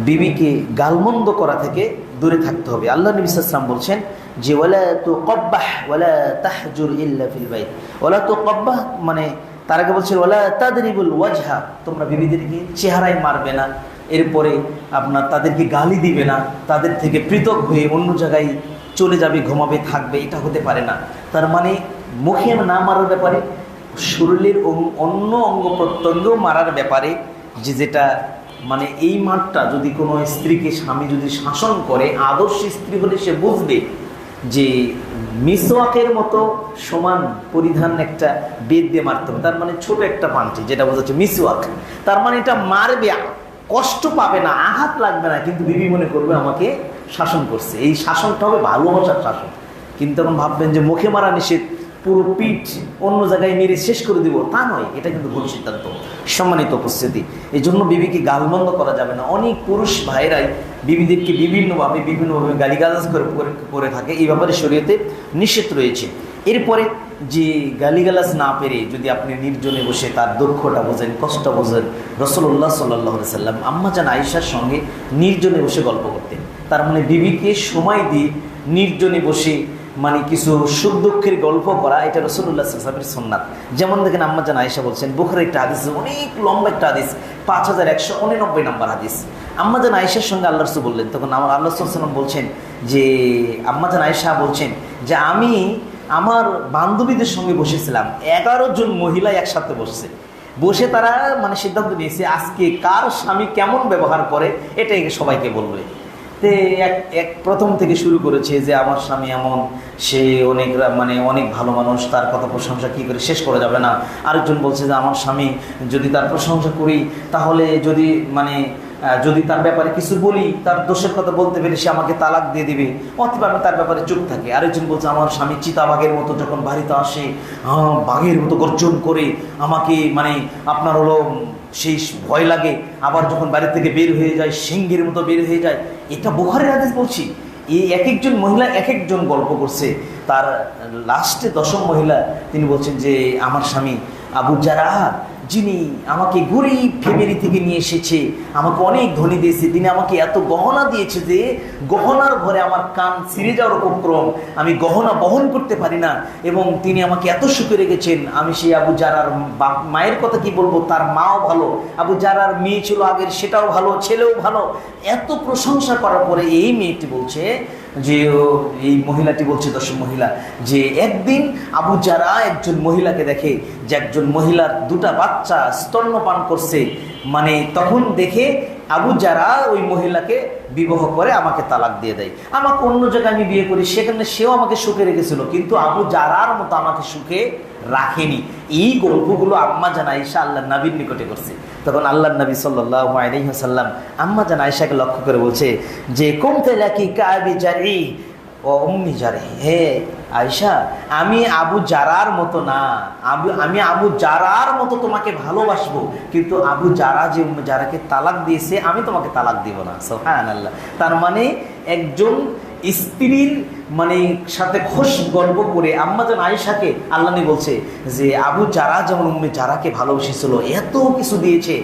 বিবিকে গালমন্দ করা থেকে দূরে থাকতে হবে। আল্লাহ নবী সাল্লাল্লাহু আলাইহি ওয়াসাল্লাম বলছেন যে ওয়ালা তুকাব্বাহ ওয়ালা তাহজুর ইল্লা ফিল বাইত। ওয়ালা তুকাব্বাহ মানে তার আগে বলছেন ওয়ালা তাদরিবুল ওয়াজহা, তোমরা বিবিদেরকে চেহারায় মারবে না, এরপরে আপনার তাদেরকে গালি দিবে না, তাদের থেকে পৃথক হয়ে অন্য জায়গায় চলে যাবে, ঘুমাবে, থাকবে, এটা হতে পারে না। তার মানে মুখে না মারার ব্যাপারে, শরীরের অন্য অঙ্গ প্রত্যঙ্গ মারার ব্যাপারে যেটা মানে এই মাঠটা যদি কোনো স্ত্রীকে স্বামী যদি শাসন করে, আদর্শ স্ত্রী হলে সে বুঝবে যে মিসওয়াকের মতো সমান পরিধান একটা বেদ দিয়ে মারতে হবে। তার মানে ছোট একটা পাঞ্চি যেটা বোঝাচ্ছে মিসওয়াক, তার মানে এটা মারবে, কষ্ট পাবে না, আঘাত লাগবে না, কিন্তু বিবি মনে করবে আমাকে শাসন করছে। এই শাসনটা হবে ভালোবাসার শাসন। কিন্তু এখন ভাববেন যে মুখে মারা নিষেধ, পুরো পিঠ অন্য জায়গায় মেরে শেষ করে দিব, তা নয়, এটা কিন্তু ভুল সিদ্ধান্ত। সম্মানিত উপস্থিতি, এই জন্য বিবিকে গালমন্দ করা যাবে না। অনেক পুরুষ ভাইরাই বিবিদেরকে বিভিন্নভাবে গালিগালাজ করে থাকে, এই ব্যাপারে শরীয়তে নিষেধ রয়েছে। এরপরে যে গালিগালাজ না পেরে যদি আপনি নির্জনে বসে তার দুঃখটা বোঝেন, কষ্ট বোঝেন, রাসূলুল্লাহ সাল্লাল্লাহু আলাইহি সাল্লাম আম্মাজান আয়েশার সঙ্গে নির্জনে বসে গল্প করতেন। তার মানে বিবিকে সময় দিয়ে নির্জনে বসে মানে কিছু সুখ দুঃখের গল্প করা, এটা রাসূলুল্লাহ সাল্লাল্লাহু আলাইহি ওয়াসাল্লামের সুন্নাত। যেমন দেখেন আম্মাজান আয়েশা বলছেন, বুখারীর একটা হাদিস, অনেক লম্বা একটা হাদিস, 5189 নম্বর হাদিস। আম্মাজান আয়েশার সঙ্গে আল্লাহ রাসূল বললেন, তখন আল্লাহ রাসূল সাল্লাল্লাহু আলাইহি ওয়াসাল্লাম বলছেন যে, আম্মাজান আয়েশা বলছেন যে আমি আমার বান্ধবীদের সঙ্গে বসেছিলাম, 11 জন মহিলা একসাথে বসে তারা মানে সিদ্ধান্ত নিয়েছে আজকে কার স্বামী কেমন ব্যবহার করে এটাই সবাইকে বলবে। তে এক প্রথম থেকে শুরু করেছে যে আমার স্বামী এমন, সে অনেক ভালো মানুষ, তার কথা প্রশংসা কী করে শেষ করা যাবে না। আরেকজন বলছে যে আমার স্বামী যদি তার প্রশংসা করি তাহলে যদি তার ব্যাপারে কিছু বলি, তার দোষের কথা বলতে পেরে সে আমাকে তালাক দিয়ে দিবে, অথবা আমি তার ব্যাপারে চুপ থাকি। আরেকজন বলছে আমার স্বামী চিতাবাঘের মতো যখন বাড়িতে আসে বাঘের মতো গর্জন করে আমাকে আপনার হলো সেই ভয় লাগে, আবার যখন বাড়ি থেকে বের হয়ে যায় সিংহের মতো বের হয়ে যায়। এটা বুখারীর হাদিস বলছি। এই এক একজন মহিলা এক একজন গল্প করছে। তার লাস্টে 10ম মহিলা তিনি বলছেন যে আমার স্বামী আবু জারাহ, যিনি আমাকে গরিব ফ্যামিলি থেকে নিয়ে এসেছে, আমাকে অনেক ধনী দিয়েছে, তিনি আমাকে এত গহনা দিয়েছে যে গহনার ঘরে আমার কান ছিঁড়ে যাওয়ার উপক্রম, আমি গহনা বহন করতে পারি না, এবং তিনি আমাকে এত সুখে রেখেছেন। আমি সেই আবু জারার মায়ের কথা কি বলবো, তার মাও ভালো, আবু জারার মেয়ে ছিল আগের, সেটাও ভালো, ছেলেও ভালো। এত প্রশংসা করার পরে এই মেয়েটি বলছে যে, এই মহিলাটি বলছে 10ম মহিলা, যে একদিন আবু জারা একজন মহিলাকে দেখে যে একজন মহিলার 2টা বাচ্চা স্তন্যপান করছে, তখন দেখে আবু জারা ওই মহিলাকে বিবাহ করে আমাকে তালাক দিয়ে দেয়। আমাকে অন্য জায়গায় আমি বিয়ে করি, সেখানে সেও আমাকে সুখে রেখেছিল, কিন্তু আবু জারার মতো আমাকে সুখে রাখেনি। এই গল্পগুলো আম্মাজান আয়েশা আল্লাহর নবীর নিকটে করছে। তখন আল্লাহর নবী সাল্লাল্লাহু আলাইহি ওয়াসাল্লাম আম্মাজান আয়েশাকে লক্ষ্য করে বলছে যে, কুনতু লাকি কাবি জারি ও উম্মি জারি, হে আয়েশা, আমি আবু জারার মতো না, আমি আবু জারার মতো তোমাকে ভালোবাসবো, কিন্তু আবু জারা যে উম্মে জারাকে তালাক দিয়েছে আমি তোমাকে তালাক দিব না। সুবহানাল্লাহ। তার মানে একজন স্ত্রীর সাথে খুশ গল্প করে আম্মাজান আয়েশাকে আল্লাহ বলছে যে আবু জারা যেমন উম্মে জারাকে ভালোবেসেছিল, এত কিছু দিয়েছে,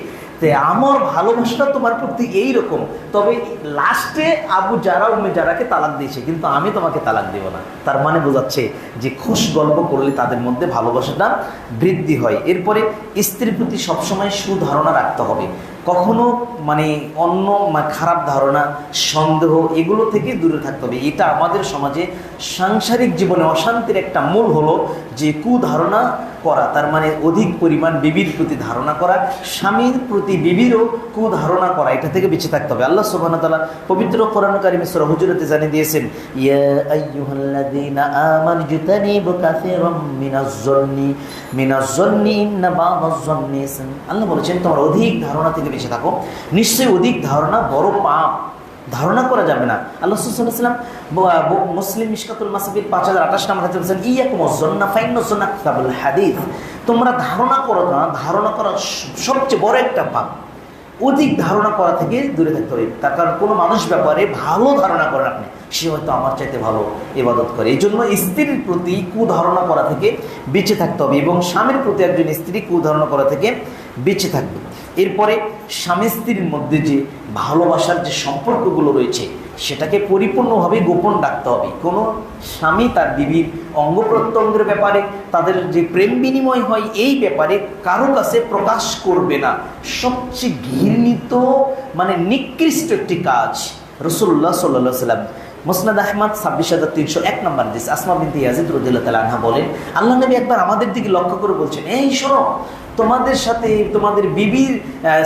আমার ভালোবাসাটা তোমার প্রতি এইরকম, তবে লাস্টে আবু জারা উম্মে জারাকে তালাক দিয়েছে, কিন্তু আমি তোমাকে তালাক দেব না। তার মানে বোঝাচ্ছে যে খুশ গল্প করলে তাদের মধ্যে ভালোবাসাটা বৃদ্ধি হয়। এরপরে স্ত্রীর প্রতি সবসময় সুধারণা রাখতে হবে, কখনো অন্য খারাপ ধারণা, সন্দেহ, এগুলো থেকে দূরে থাকতে হবে। এটা আমাদের সমাজে সাংসারিক জীবনে অশান্তির একটা মূল হলো যে কুধারণা করা, তার অধিক পরিমাণ বিবির প্রতি ধারণা করা, স্বামীর প্রতি বিবিরও কুধারণা করা, এটা থেকে বেঁচে থাকতে হবে। আল্লাহ সুবহানাহু ওয়া তাআলা পবিত্র কোরআন কারীমে সূরা হুজুরাতে জানিয়ে দিয়েছেন, ইয়া আইয়ুহাল্লাযীনা আমানু ইজতানিবু কাসীরাম মিনাজ-জন্নি ইন্না বা'দাজ-জন্নি ইসম। আল্লাহ বলেছেন তোমরা অধিক ধারণা থেকে বেঁচে থাকো, নিশ্চয়ই অধিক ধারণা বড় পাপ, ধারণা করা যাবে না। আল্লাহ সাল্লাল্লাহু আলাইহি ওয়াসাল্লাম মুসলিম মিশকাতুল মাসাবির 5028 নম্বর হাদিসে বলেছেন, ইয়াকুমুজ-জন্না ফাইন্নাজ-জন্না কিতাবুল হাদিস, তোমরা ধারণা করো না, ধারণা করা সবচেয়ে বড় একটা পাপ। অধিক ধারণা করা থেকে দূরে থাকতে হবে। তার কারণ কোনো মানুষ ব্যাপারে ভালো ধারণা করেন আপনি, সে হয়তো আমার চাইতে ভালো ইবাদত করে। এই জন্য স্ত্রীর প্রতি কুধারণা করা থেকে বেঁচে থাকতে হবে, এবং স্বামীর প্রতি একজন স্ত্রী কুধারণা করা থেকে বেঁচে থাকবে। এরপরে স্বামী স্ত্রীর মধ্যে যে ভালোবাসার যে সম্পর্কগুলো রয়েছে সেটাকে পরিপূর্ণভাবে গোপন রাখতে হবে। কোনো স্বামী তার বিবির অঙ্গ প্রত্যঙ্গের ব্যাপারে, তাদের যে প্রেম বিনিময় হয় এই ব্যাপারে কারো কাছে প্রকাশ করবে না। সবচেয়ে ঘৃণিত নিকৃষ্ট একটি কাজ। রাসূলুল্লাহ সাল্লাল্লাহু আলাইহি ওয়াসাল্লাম মুসনাদ আহমদ 26301 নম্বর হাদিস, আসমা বিনতে ইয়াজিদ রাদিয়াল্লাহু তাআলা আনহা বলেন, আল্লাহ নবী একবার আমাদের দিকে লক্ষ্য করে বলছেন, এই শোনো, তোমাদের সাথে তোমাদের বিবির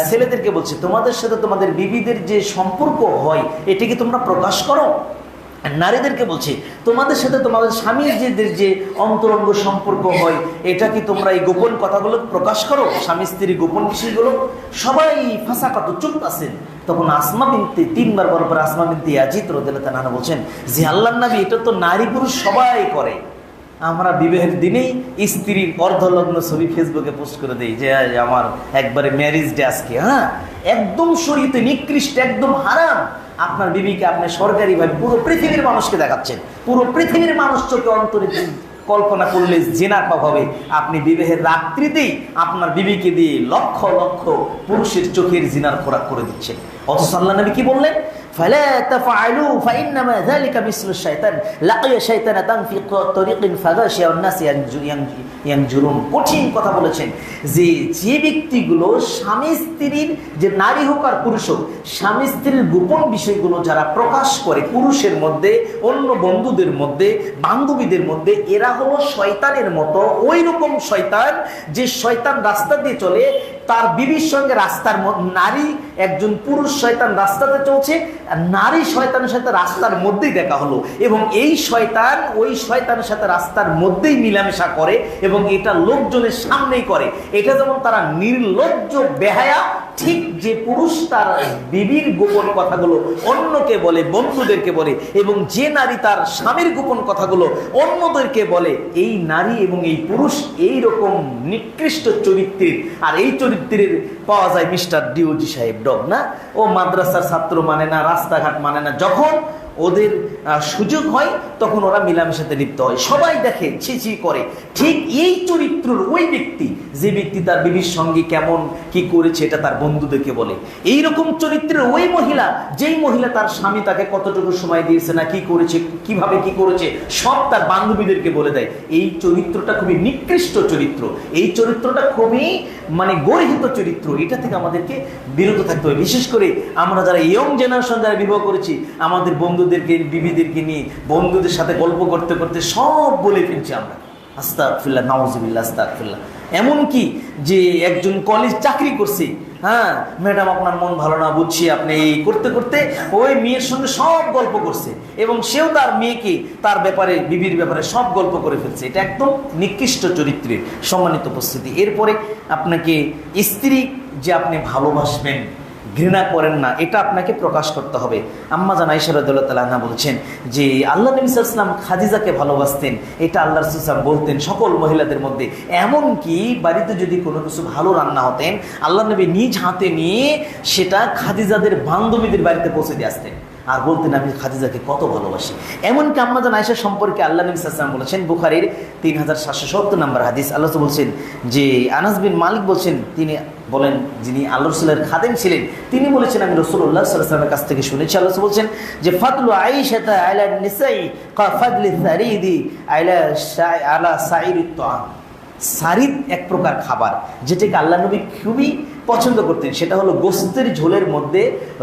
ছেলেদেরকে বলছে, তোমাদের সাথে তোমাদের বিবিদের যে সম্পর্ক হয় এটাকে তোমরা প্রকাশ করো। নারীদেরকে বলছে, তোমাদের সাথে তোমাদের স্বামীর যে অন্তরঙ্গ সম্পর্ক হয় এটা কি তোমরা এই গোপন কথাগুলো প্রকাশ করো, স্বামী স্ত্রীর গোপন বিষয়গুলো? সবাই ফাঁসাকাত চুপ আছেন। তখন আসমা বিনতে 3 বার বলার পর আসমা বিনতে ইয়াজিদ রাদিয়াল্লাহু তাআলা বলছেন যে, আল্লাহর নবী, এটা তো নারী পুরুষ সবাই করে, আমরা বিবাহের দিনেই স্ত্রীর অর্ধলগ্ন ছবি ফেসবুকে পোস্ট করে দিই যে আমার একবারে ম্যারেজ ডে আজকে। হ্যাঁ, একদম শরীয়তে নিকৃষ্ট, একদম হারাম। আপনার বিবিকে আপনি সরকারিভাবে পুরো পৃথিবীর মানুষকে দেখাচ্ছেন, পুরো পৃথিবীর মানুষ চোখে অন্তরে কল্পনা করলে জেনার পাপ হবে। আপনি বিবাহের রাত্রিতেই আপনার বিবিকে দিয়ে লক্ষ লক্ষ পুরুষের চোখের জিনার খোরাক করে দিচ্ছেন। অথচ আল্লাহ নবী কি বললেন? فلا تفعلوا فإنما ذلك مثل الشيطان لقي شيطانا في طريق فغشي الناس ينجرون। কঠিন কথা বলেছেন যে যে ব্যক্তিগুলো স্বামী স্ত্রীর, যে নারী হোক আর পুরুষ হোক, স্বামী স্ত্রীর গোপন বিষয়গুলো যারা প্রকাশ করে পুরুষের মধ্যে, অন্য বন্ধুদের মধ্যে, বান্ধবীদের মধ্যে, এরা হলো শয়তানের মতো। ওই রকম শয়তান যে শয়তান রাস্তা দিয়ে চলে, তার বিবির সঙ্গে রাস্তার নারী, একজন পুরুষ শয়তান রাস্তাতে চলছে, নারী শয়তানের সাথে রাস্তার মধ্যেই দেখা হলো, এবং এই শয়তান ওই শয়তানের সাথে রাস্তার মধ্যেই মিলামেশা করে, এবং এটা লোকজনের সামনেই করে। এটা যেমন তারা নির্লজ্জ বেহায়া, ঠিক যে পুরুষ তার বিবির গোপন কথাগুলো অন্যকে বলে, বন্ধুদেরকে বলে, এবং যে নারী তার স্বামীর গোপন কথাগুলো অন্যদেরকে বলে, এই নারী এবং এই পুরুষ এই রকম নিকৃষ্ট চরিত্রের। আর এই চরিত্রের পাওয়া যায় মিস্টার ডিওজি সাহেব ডগ, না? ও মাদ্রাসার ছাত্র মানে না, রাস্তাঘাট মানে না, যখন ওদের সুযোগ হয় তখন ওরা মিলামেশাতে লিপ্ত হয়, সবাই দেখে, ছি করে। ঠিক এই চরিত্রের ওই ব্যক্তি, যে ব্যক্তি তার বিবির সঙ্গে কেমন কি করেছে এটা তার বন্ধুদেরকে বলে। এই রকম চরিত্রের ওই মহিলা, যেই মহিলা তার স্বামী তাকে কতটুকু সময় দিয়েছে না, কি করেছে, কিভাবে কি করেছে, সব তার বান্ধবীদেরকে বলে দেয়। এই চরিত্রটা খুবই নিকৃষ্ট চরিত্র, এই চরিত্রটা খুবই গর্হিত চরিত্র। এটা থেকে আমাদেরকে বিরত থাকতে হবে। বিশেষ করে আমরা যারা ইয়ং জেনারেশন যারা বিবাহ করেছি, আমাদের বন্ধুদেরকে, বিবিদেরকে নিয়ে বন্ধুদের সাথে গল্প করতে করতে সব বলে ফেলছি আমরা, আস্তাগফিরুল্লাহ, নাউযুবিল্লাহ, আস্তাগফিরুল্লাহ। এমনকি যে একজন কলেজ চাকরি করছে, হ্যাঁ ম্যাডাম আপনার মন ভালো না, বুঝছি, আপনি এই করতে করতে ওই মেয়ের সঙ্গে সব গল্প করছে, এবং সেও তার মেয়েকে তার ব্যাপারে, বিবির ব্যাপারে সব গল্প করে ফেলছে। এটা একদম নিকৃষ্ট চরিত্রের সম্মানিত উপস্থিতি। এরপরে আপনাকে স্ত্রী যে আপনি ভালোবাসবেন, ঘৃণা করেন না, এটা আপনাকে প্রকাশ করতে হবে। আম্মা জান আয়েশা রাদিয়াল্লাহু তাআলা আনহা বলছেন যে আল্লাহ নবী সাল্লাল্লাহু আলাইহি ওয়াসাল্লাম খাদিজাকে ভালোবাসতেন, এটা আল্লাহ রাসূল সাল্লাল্লাহু আলাইহি ওয়াসাল্লাম বলতেন সকল মহিলাদের মধ্যে। এমনকি বাড়িতে যদি কোনো কিছু ভালো রান্না হতেন, আল্লাহ নবী নিজ হাতে নিয়ে সেটা খাদিজাদের বান্ধবীদের বাড়িতে পৌঁছে দিয়ে আসতেন, আর বলতেন আমি খাদিজাকে কত ভালোবাসি। এমনকি আম্মা জান আয়েশা সম্পর্কে আল্লাহ নবী সাল্লাল্লাহু আলাইহি ওয়াসাল্লাম বলেছেন, বুখারীর 3770 নম্বর হাদিস, আল্লাহ রাসূল বলছেন যে আনাস বিন মালিক বলছেন, তিনি বলেন যিনি আল্লাহ রাসূলের খাদেম ছিলেন, তিনি বলেছেন আমি রাসূলুল্লাহ সাল্লাল্লাহু আলাইহি ওয়াসাল্লামের কাছ থেকে শুনেছি, আল্লাহ রাসূল বলছেন যে ফাদলু আয়েশাতা আলা নিসাই কা ফাদলি সারিদি আলা সাইরিত তাআম। সারিদ এক প্রকার খাবার যেটাকে আল্লাহ নবী খুবই পছন্দ করতেন, সেটা হলো গোস্তের ঝোলের মধ্যে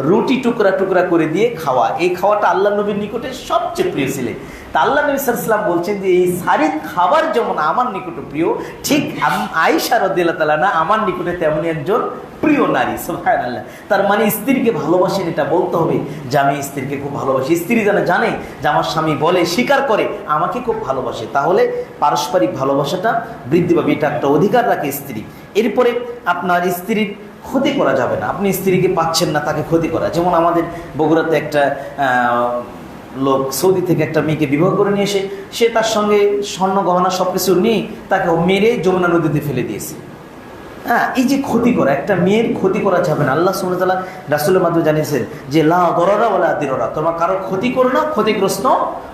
রুটি টুকরা টুকরা করে দিয়ে খাওয়া। এই খাওয়াটা আল্লাহ নবীর নিকটে সবচেয়ে প্রিয় ছিলেন। তা আল্লাহ নবী সাল্লাল্লাহু আলাইহি ওয়াসাল্লাম বলছেন যে এই সারিদ খাবার যেমন আমার নিকটে প্রিয়, ঠিক আয়েশা রাদিয়াল্লাহু তাআলা না আমার নিকটে তেমনি একজন প্রিয় নারী। সুবহানাল্লাহ। তার মানে স্ত্রীকে ভালোবাসেন, এটা বলতে হবে যে আমি স্ত্রীকে খুব ভালোবাসি। স্ত্রী যেন জানে যে আমার স্বামী বলে, স্বীকার করে আমাকে খুব ভালোবাসে, তাহলে পারস্পরিক ভালোবাসাটা বৃদ্ধি পাবে। এটা একটা অধিকার রাখে স্ত্রী। এরপরে আপনার স্ত্রীর ক্ষতি করা যাবে না, আপনি স্ত্রীকে পাচ্ছেন না তাকে ক্ষতি করা। যেমন আমাদের বগুড়াতে একটা লোক সৌদি থেকে একটা মেয়েকে বিবাহ করে নিয়ে এসে সে তার সঙ্গে স্বর্ণ গহনা সব কিছু নিয়ে তাকে মেরে যমুনা নদীতে ফেলে দিয়েছে। হ্যাঁ, এই যে ক্ষতি করা, একটা মেয়ের ক্ষতি করা যাবে না। আল্লাহ সুবহানাহু ওয়া তাআলা রাসূলের মাধ্যমে জানিয়েছেন যে লা দরারা ওয়ালা দিরারা, তোমরা কারো ক্ষতি করো না, ক্ষতিগ্রস্ত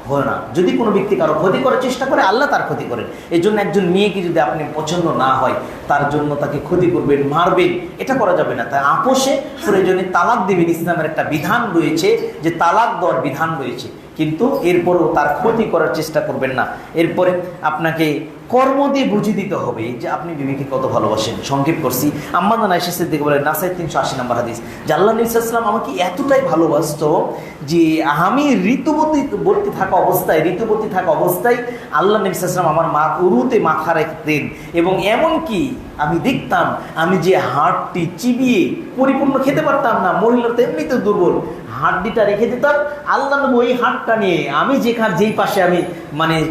হয় না। যদি কোনো ব্যক্তি কারো ক্ষতি করার চেষ্টা করে, আল্লাহ তার ক্ষতি করেন। এই জন্য একজন মেয়েকে যদি আপনি পছন্দ না হয়, তার জন্য তাকে ক্ষতি করবেন, মারবেন, এটা করা যাবে না। তাই আপোষে প্রয়োজনে তালাক দেবেন। ইসলামের একটা বিধান রয়েছে যে তালাক দেওয়ার বিধান রয়েছে, কিন্তু এরপরেও তার ক্ষতি করার চেষ্টা করবেন না। এরপরে আপনাকে কর্ম দিয়ে বুঝিয়ে দিতে হবে যে আপনি বিবিকে কত ভালোবাসেন। সংক্ষেপ করছি, আম্মা জান আয়েশা সিদ্দিকা বলেন, নাসাই 380 নম্বর হাদিস, যে আল্লাহ নবী সাল্লাল্লাহু আলাইহি ওয়াসাল্লাম আমাকে এতটাই ভালোবাসতো যে আমি ঋতুবতী থাকা অবস্থায় আল্লাহ নবী সাল্লাল্লাহু আলাইহি ওয়াসাল্লাম আমার উরুতে মাথা রাখতেন, এবং এমনকি আমি দেখতাম আমি যে হাড়টি চিবিয়ে পরিপূর্ণ খেতে পারতাম না, মহিলার তো এমনিতে দুর্বল, হাড্ডিটা রেখে দিতাম, আল্লাহ নবী ওই হাড়টা নিয়ে আমি যেই পাশে আমি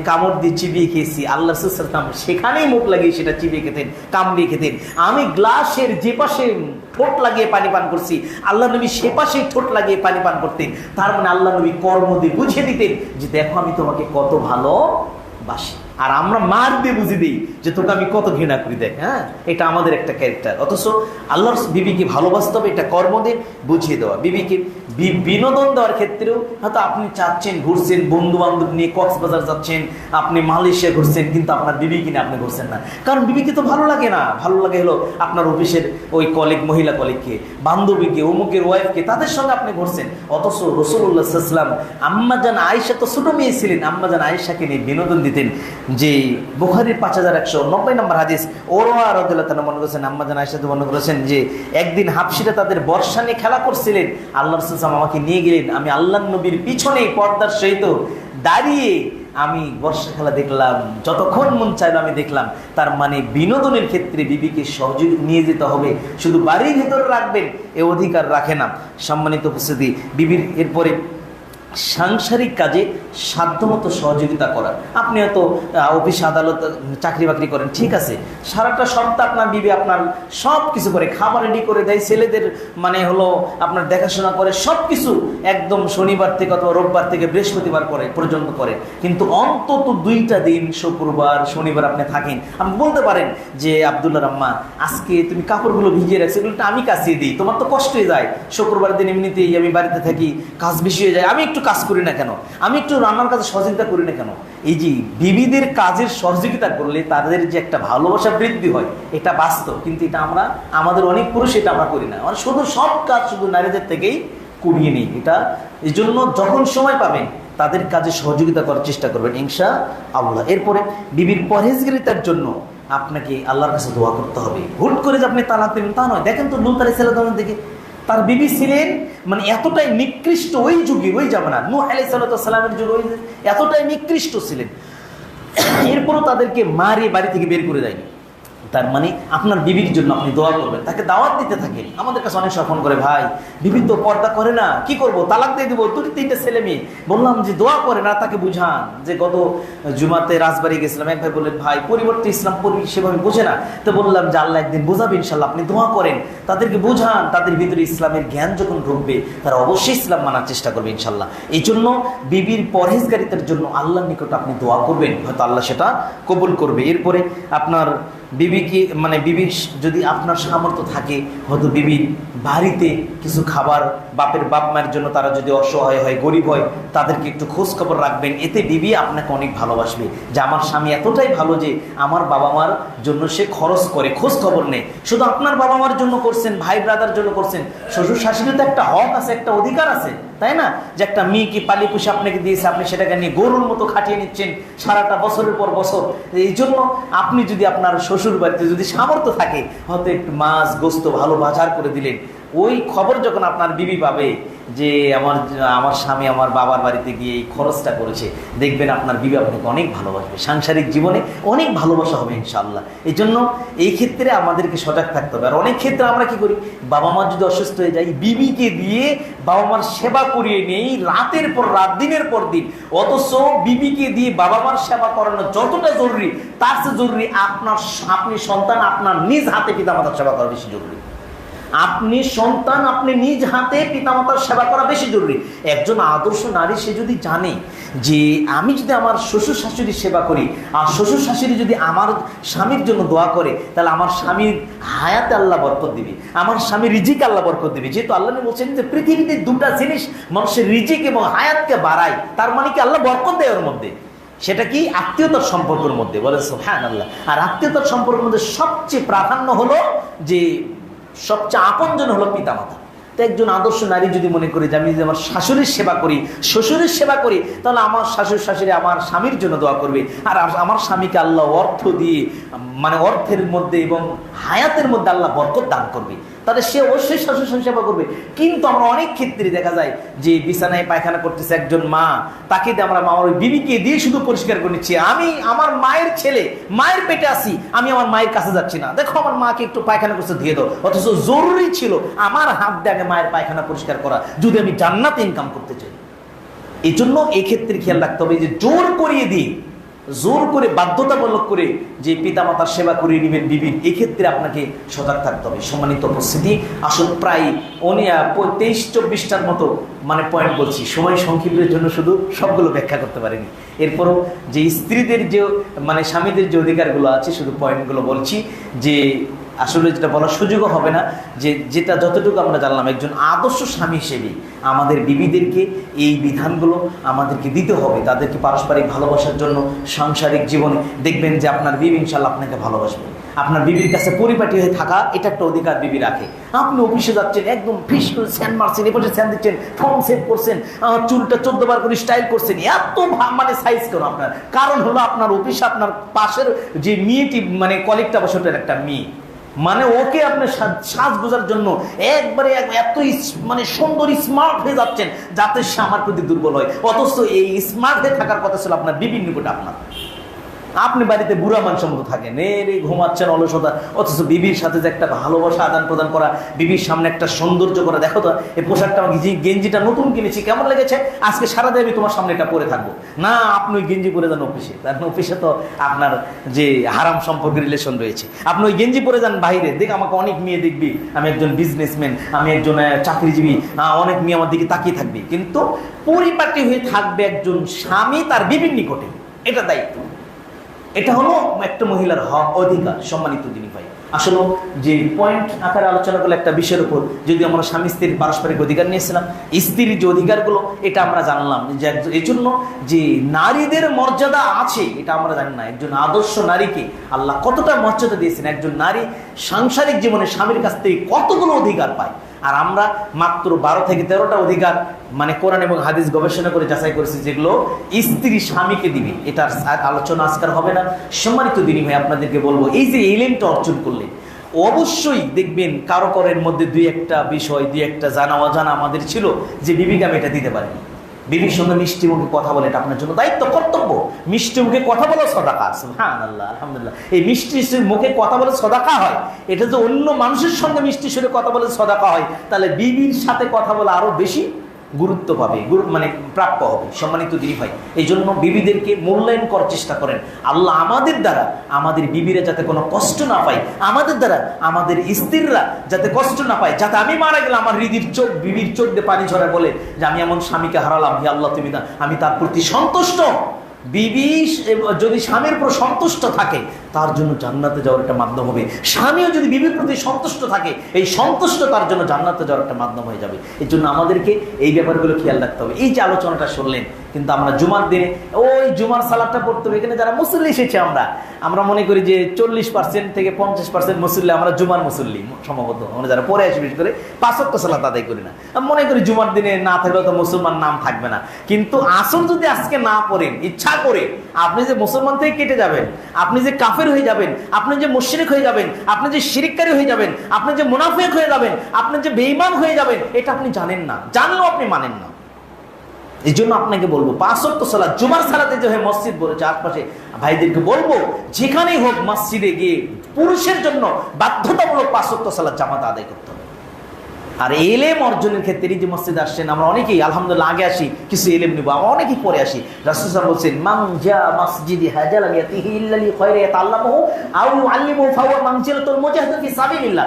কামড় দিয়ে চিবিয়ে খেয়েছি, আল্লাহ রাসূল সাল্লাল্লাহু আলাইহি ওয়াসাল্লাম সেখানেই মুখ লাগিয়ে সেটা চিবিয়ে খেতেন, কামড়িয়ে খেতেন। আমি গ্লাসের যে পাশে ঠোঁট লাগিয়ে পানি পান করছি, আল্লাহ নবী সে পাশেই ঠোঁট লাগিয়ে পানি পান করতেন। তার মানে আল্লাহ নবী কর্ম দিয়ে বুঝিয়ে দিতেন যে দেখো আমি তোমাকে কত ভালোবাসি। আর আমরা মার দিয়ে বুঝি দিই যে তোকে আমি কত ঘৃণা করি, দেখ। হ্যাঁ, এটা আমাদের একটা ক্যারেক্টার। অথচ আল্লাহর বিবিকে ভালোবাসতে হবে, এটা কর্ম দিয়ে বুঝিয়ে দেওয়া। বিবিকে বিনোদন দেওয়ার ক্ষেত্রেও হয়তো আপনি চাচ্ছেন, ঘুরছেন বন্ধু বান্ধব নিয়ে, কক্সবাজার যাচ্ছেন, আপনি মালয়েশিয়া ঘুরছেন, কিন্তু আপনার বিবি কিনে আপনি ঘুরছেন না, কারণ বিবিকে তো ভালো লাগে না। ভালো লাগে হলো আপনার অফিসের ওই কলিগ, মহিলা কলিগকে, বান্ধবীকে, অমুকের ওয়াইফকে, তাদের সঙ্গে আপনি ঘুরছেন। অথচ রাসূলুল্লাহ সাল্লাল্লাহু আলাইহি ওয়াসাল্লাম আম্মাজান আয়েশা তো ছোট মেয়ে ছিলেন, আম্মাজান আয়েশাকে নিয়ে বিনোদন দিতেন। যে বুখারীর 5190 নম্বর হাদিস, ওরওয়া রাদিয়াল্লাহু তাআলা মনে করেছেন, আম্মাজান আয়েশা তো মনে করেছেন যে একদিন হাবশীরা তাদের বর্ষা নিয়ে খেলা করছিলেন, আল্লাহ রাসূল আমাকে নিয়ে গেলেন, আমি আল্লাহর নবীর পিছনে পর্দার সহিত দাঁড়িয়ে আমি বর্ষা খেলা দেখলাম, যতক্ষণ মন চাইলো আমি দেখলাম। তার মানে বিনোদনের ক্ষেত্রে বিবিকে সহযোগী নিয়ে যেতে হবে, শুধু বাড়ির ভিতরে রাখবেন এ অধিকার রাখে না। সম্মানিত উপস্থিতি, বিবির এরপরে সাংসারিক কাজে সাধ্যমতো সহযোগিতা করা। আপনি হয়তো অফিস আদালত চাকরি বাকরি করেন, ঠিক আছে, সারাটা সপ্তাহ আপনার বিবি আপনার সব কিছু করে, খাবার রেডি করে দেয়, ছেলেদের মানে হলো আপনার দেখাশোনা করে, সব কিছু একদম শনিবার থেকে অথবা রোববার থেকে বৃহস্পতিবার করে পর্যন্ত করে। কিন্তু অন্তত 2টা দিন, শুক্রবার শনিবার আপনি থাকেন, আপনি বলতে পারেন যে আব্দুল্লাহ আম্মা আজকে তুমি কাপড়গুলো ভিজিয়ে রাখছো, এগুলো আমি কাচিয়ে দিই, তোমার তো কষ্ট হয়ে যায়, শুক্রবার দিন এমনিতেই আমি বাড়িতে থাকি, কাজ বেশি হয়ে যায়, আমি একটু কাজ করি না কেন, আমি একটু রান্নার কাজে সহযোগিতা করি না কেন। এই যে বিবিদের কাজের সহযোগিতা করলে তাদের যে একটা ভালোবাসা বৃদ্ধি হয়, এটা বাস্তব। কিন্তু এটা আমরা, আমাদের অনেক পুরুষ এটা আমরা করি না, আমরা শুধু সব কাজ শুধু নারীদের থেকেই কুড়িয়ে নিই। এটা এই জন্য যখন সময় পাবেন তাদের কাজে সহযোগিতা করার চেষ্টা করবেন ইনশাআল্লাহ। এরপরে বিবির পরহেজগারিতার জন্য আপনাকে আল্লাহর কাছে দোয়া করতে হবে। হুট করে যে আপনি তালাক দেবেন তা নয়। দেখেন তো লূত আলাইহিস সালামের দিকে, তার বিবি ছিলেন মানে এতটাই নিকৃষ্ট, ওই যুগে, ওই জামানা, নূহ আলাইহিস সালামের যুগে এতটাই নিকৃষ্ট ছিলেন, এরপরও তাদেরকে মারিয়ে বাড়ি থেকে বের করে দেয়নি। তার মানে আপনার বিবির জন্য আপনি দোয়া করবেন, তাকে দাওয়াত দিতে থাকেন। আমাদের কাছে অনেক ফোন করে, ভাই বিবি তো পর্দা করে না, কি করব, তালাক দিয়ে দেবো, 2-3টা ছেলে মেয়ে। বললাম যে দোয়া করে না, তাকে বুঝান। যে গত জুমাতে রাজবাড়ি গেছিলাম, এক ভাই বললেন ভাই পরিবর্তে ইসলাম সেভাবে বোঝে না, তো বললাম যে আল্লাহ একদিন বোঝাবে ইনশাল্লাহ, আপনি দোয়া করেন, তাদেরকে বুঝান, তাদের ভিতরে ইসলামের জ্ঞান যখন ঢুকবে তারা অবশ্যই ইসলাম মানার চেষ্টা করবে ইনশাল্লাহ। এই জন্য বিবির পরহেজগারিতার জন্য আল্লাহর নিকট আপনি দোয়া করবেন, হয়তো আল্লাহ সেটা কবুল করবে। এরপরে আপনার বিবিকে মানে বিবির যদি আপনার সামর্থ্য থাকে, হয়তো বিবির বাড়িতে কিছু খাবার, বাপের বাপ মায়ের জন্য তারা যদি অসহায় হয়, গরিব হয়, তাদেরকে একটু খোঁজ খবর রাখবেন। এতে বিবি আপনাকে অনেক ভালোবাসবে, যে আমার স্বামী এতটাই ভালো যে আমার বাবা মার জন্য সে খরচ করে, খোঁজ খবর নেই। শুধু আপনার বাবা মার জন্য করছেন, ভাই ব্রাদার জন্য করছেন, শ্বশুর শাশুড়ির তো একটা হক আছে, একটা অধিকার আছে, তাই না? যে একটা মেয়েকে পালি পুষে আপনাকে দিয়েছে, আপনি সেটাকে নিয়ে গরুর মতো খাটিয়ে নিচ্ছেন সারাটা বছরের পর বছর। এই জন্য আপনি যদি আপনার শ্বশুর বাড়িতে যদি সামর্থ্য থাকে, হয়তো একটু মাছ গোস্ত ভালো বাজার করে দিলেন, ওই খবর যখন আপনার বিবি পাবে যে আমার স্বামী আমার বাবার বাড়িতে গিয়ে এই খরচটা করেছে, দেখবেন আপনার বিবি আপনাকে অনেক ভালোবাসবে, সাংসারিক জীবনে অনেক ভালোবাসা হবে ইনশাআল্লাহ। এই জন্য এই ক্ষেত্রে আমাদেরকে সজাগ থাকতে হবে। আর অনেক ক্ষেত্রে আমরা কি করি, বাবা মা যদি অসুস্থ হয়ে যায়, বিবিকে দিয়ে বাবা মার সেবা করিয়ে নেই রাতের পর রাত, দিনের পর দিন। অথচ বিবিকে দিয়ে বাবা মার সেবা করানো যতটা জরুরি, তার চেয়ে জরুরি আপনি সন্তান আপনার নিজ হাতে পিতামাতার সেবা করা বেশি জরুরি। আপনি সন্তান আপনি নিজ হাতে পিতামাতার সেবা করা বেশি জরুরি। একজন আদর্শ নারী সে যদি জানে যে আমি যদি আমার শ্বশুর শাশুড়ির সেবা করি, আর শ্বশুর শাশুড়ি যদি আমার স্বামীর জন্য দোয়া করে, তাহলে আমার স্বামীর হায়াতে আল্লাহ বরকত দিবে, আমার স্বামীর রিজিক আল্লাহ বরকত দিবে। যেহেতু আল্লাহ বলছেন যে পৃথিবীতে 2টা জিনিস মানুষের রিজিক এবং হায়াতকে বাড়ায়, তার মানে কি আল্লাহ বরকত দেয় ওর মধ্যে। সেটা কি? আত্মীয়তার সম্পর্কের মধ্যে, বলে সুবহানাল্লাহ। আর আত্মীয়তার সম্পর্কের মধ্যে সবচেয়ে প্রাধান্য হলো যে সবচেয়ে আপনজন হলো পিতামাতা। তো একজন আদর্শ নারী যদি মনে করে যে আমি যদি আমার শাশুড়ির সেবা করি, শ্বশুরের সেবা করি, তাহলে আমার শাশুড়ি শাশুড়ি আমার স্বামীর জন্য দোয়া করবে, আর আমার স্বামীকে আল্লাহ অর্থ দিয়ে মানে অর্থের মধ্যে এবং হায়াতের মধ্যে আল্লাহ বরকত দান করবে, তাহলে সে অবশ্যই শ্বশুর শাশুড়ি সেবা করবে। কিন্তু আমরা অনেক ক্ষেত্রে দেখা যায় যে বিছানায় পায়খানা করতেছে একজন মা, তাকে দিয়ে আমরা আমার ওই বিবিকে দিয়ে শুধু পরিষ্কার করে নিচ্ছি। আমি আমার মায়ের ছেলে, মায়ের পেটে আসি, আমি আমার মায়ের কাছে যাচ্ছি না, দেখো আমার মাকে একটু পায়খানা করতে দিয়ে দাও। অথচ জরুরি ছিল আমার হাত দিয়ে আগে মায়ের পায়খানা পরিষ্কার করা, যদি আমি জান্নাতে ইনকাম করতে চাই। এই জন্য এই ক্ষেত্রে খেয়াল রাখতে হবে যে জোর করিয়ে দিই জোর করে বাধ্যতামূলক করে যে পিতামাতার সেবা করে নেবেন বিবির, এক্ষেত্রে আপনাকে সজাগ থাকতে হবে। সম্মানিত উপস্থিতি, আসলে প্রায় 23-24টার মতো পয়েন্ট বলছি, সময় সংক্ষিপ্তের জন্য শুধু সবগুলো ব্যাখ্যা করতে পারিনি। এরপরও যে স্ত্রীদের যে স্বামীদের যে অধিকারগুলো আছে শুধু পয়েন্টগুলো বলছি, যে আসলে যেটা বলার সুযোগও হবে না, যেটা যতটুকু আমরা জানলাম, একজন আদর্শ স্বামী হিসেবে আমাদের বিবিদেরকে এই বিধানগুলো আমাদেরকে দিতে হবে। তাদেরকে পারস্পরিক ভালোবাসার জন্য সাংসারিক জীবনে দেখবেন যে আপনার বিবি ইনশাল্লাহ আপনাকে ভালোবাসবে। আপনার বিবির কাছে পরিপাটি হয়ে থাকা এটা একটা অধিকার বিবি রাখে। আপনি অফিসে যাচ্ছেন, একদম ফিস করে স্যান মারছেন, এপাশে স্যান দিচ্ছেন, ফর্ম সেভ করছেন, চুলটা 14 বার করে স্টাইল করছেন, এত সাইজ কেন আপনার? কারণ হলো আপনার অফিসে আপনার পাশের যে মেয়েটি কলিগটা বসে একটা মেয়ে, ওকে আপনার সাজগোজার জন্য একবারে এত সুন্দর স্মার্ট হয়ে যাচ্ছেন যাতে সে আমার প্রতি দুর্বল হয়। অথচ এই স্মার্ট হয়ে থাকার কথা ছিল আপনার বিবির নিকটে। আপনি বাড়িতে বুড়া মানুষের মতো থাকেন, রে ঘুমাচ্ছেন অলসতা, অথচ বিবির সাথে যে একটা ভালোবাসা আদান প্রদান করা, বিবির সামনে একটা সৌন্দর্য করা, দেখো তো এই পোশাকটা আমাকে গেঞ্জিটা নতুন কিনেছি, কেমন লেগেছে, আজকে সারাদিন আমি তোমার সামনে এটা পরে থাকবো না। আপনি ওই গেঞ্জি পরে যান অফিসে, কারণ অফিসে তো আপনার যে হারাম সম্পর্কের রিলেশন রয়েছে। আপনি ওই গেঞ্জি পরে যান বাইরে, দেখ আমাকে অনেক মেয়ে দেখবি, আমি একজন বিজনেসম্যান, আমি একজন চাকরিজীবী, অনেক মেয়ে আমার দিকে তাকিয়ে থাকবে। কিন্তু পরিপাটি হয়ে থাকবে একজন স্বামী তার বিবির নিকটে, এটা দায়িত্ব। এটা হলো একটা মহিলার হক, অধিকার। সম্মানিত দিনী ভাই, আসলে যে পয়েন্ট আকারে আলোচনা করলে একটা বিষয়ের উপর, যদি আমরা স্বামী স্ত্রীর পারস্পরিক অধিকার নিয়েছিলাম, স্ত্রীর যে অধিকারগুলো এটা আমরা জানলাম, যে এই জন্য যে নারীদের মর্যাদা আছে এটা আমরা জানি না। একজন আদর্শ নারীকে আল্লাহ কতটা মর্যাদা দিয়েছেন, একজন নারী সাংসারিক জীবনে স্বামীর কাছ থেকে কতগুলো অধিকার পায়। আর আমরা মাত্র 12 থেকে 13টা অধিকার কোরআন এবং হাদিস গবেষণা করে যাচাই করেছি যেগুলো স্ত্রী স্বামীকে দিবে। এটার আলোচনা আজকাল হবে না। সম্মানিত দিনী ভাই, আপনাদেরকে বলবো, এই যে এলেমটা অর্জন করলেন, অবশ্যই দেখবেন কারো করের মধ্যে দুই একটা বিষয়, দুই একটা জানা অজানা আমাদের ছিল যে বিবিকে আমি এটা দিতে পারিনি। বিবির সঙ্গে মিষ্টি মুখে কথা বলে, এটা আপনার জন্য দায়িত্ব, কর্তব্য। মিষ্টি মুখে কথা বলা সদাকা, সুবহানাল্লাহ, আলহামদুলিল্লাহ। এই মিষ্টি মুখে কথা বলে সদাকা হয়, এটা যে অন্য মানুষের সঙ্গে মিষ্টি সুরে কথা বলে সদাকা হয়, তাহলে বিবির সাথে কথা বলা আরো বেশি গুরুত্ব পাবে, প্রাপ্য হবে। সম্মানিত দিনী ভাই, এই জন্য বিবিদেরকে মূল্যায়ন করার চেষ্টা করেন। আল্লাহ আমাদের দ্বারা আমাদের বিবিরা যাতে কোনো কষ্ট না পায়, আমাদের দ্বারা আমাদের স্ত্রীরা যাতে কষ্ট না পায়, যাতে আমি মারা গেলে আমার বিবির চোখ দিয়ে পানি ঝরে বলে যে আমি এমন স্বামীকে হারালাম, হে আল্লাহ তুমি না, আমি তার প্রতি সন্তুষ্ট। বিবি যদি স্বামীর উপর সন্তুষ্ট থাকে, তার জন্য জান্নাতে যাওয়ার একটা মাধ্যম হবে। স্বামীও যদি বিবির প্রতি সন্তুষ্ট থাকে, এই সন্তুষ্ট তার জন্য জান্নাতে যাওয়ার একটা মাধ্যম হয়ে যাবে। এই জন্য আমাদেরকে এই ব্যাপারগুলো খেয়াল রাখতে হবে। এই যে আলোচনাটা শুনলেন, কিন্তু আমরা জুমার দিনে ওই জুমার সালাদটা পড়তে হবে। এখানে যারা মুসল্লি এসেছে, আমরা মনে করি যে 40% থেকে 50% মুসল্লি আমরা জুমার মুসল্লি, সম্ভবত আমরা যারা পরে আসি, বিশেষ করে 5 ওয়াক্ত সালাত আদায় করি না। মনে করি জুমার দিনে না থাকলেও তো মুসলমান নাম থাকবে না। কিন্তু আসল যদি আজকে না পড়েন, ইচ্ছা করে, আপনি যে মুসলমান থেকে কেটে যাবেন, আপনি যে কাফের হয়ে যাবেন, আপনি যে মুশরিক হয়ে যাবেন, আপনি যে শিরিককারী হয়ে যাবেন, আপনি যে মুনাফিক হয়ে যাবেন, আপনি যে বেঈমান হয়ে যাবেন, এটা আপনি জানেন না, জানলেও আপনি মানেন না। এই জন্য আপনাকে বলবো 5 ওয়াক্ত সালাত জুমার সালাতে যে মসজিদ বলেছে, আশপাশে ভাইদেরকে বলবো যেখানেই হোক মসজিদে গিয়ে পুরুষের জন্য বাধ্যতামূলক 5 ওয়াক্ত সালাত জামাতে আদায় করতে হবে। আর এলেম অর্জনের ক্ষেত্রে যে মসজিদে আসছেন, আমরা অনেকেই আলহামদুলিল্লাহ আগে আসি, কিছু এলেম নিব, আমরা অনেকেই পরে আসি। রাসূল সাল্লাল্লাহু আলাইহি ওয়াসাল্লাম বলছেন, মান জা মাসজিদি হাজা লাম ইয়াতিহি ইল্লা লি খায়রি ইয়াতাআল্লামুহু আও ইউআল্লিমুহু ফাহুয়া মানজিলাতুল মুজাহিদ ফি সাবিলিল্লাহ।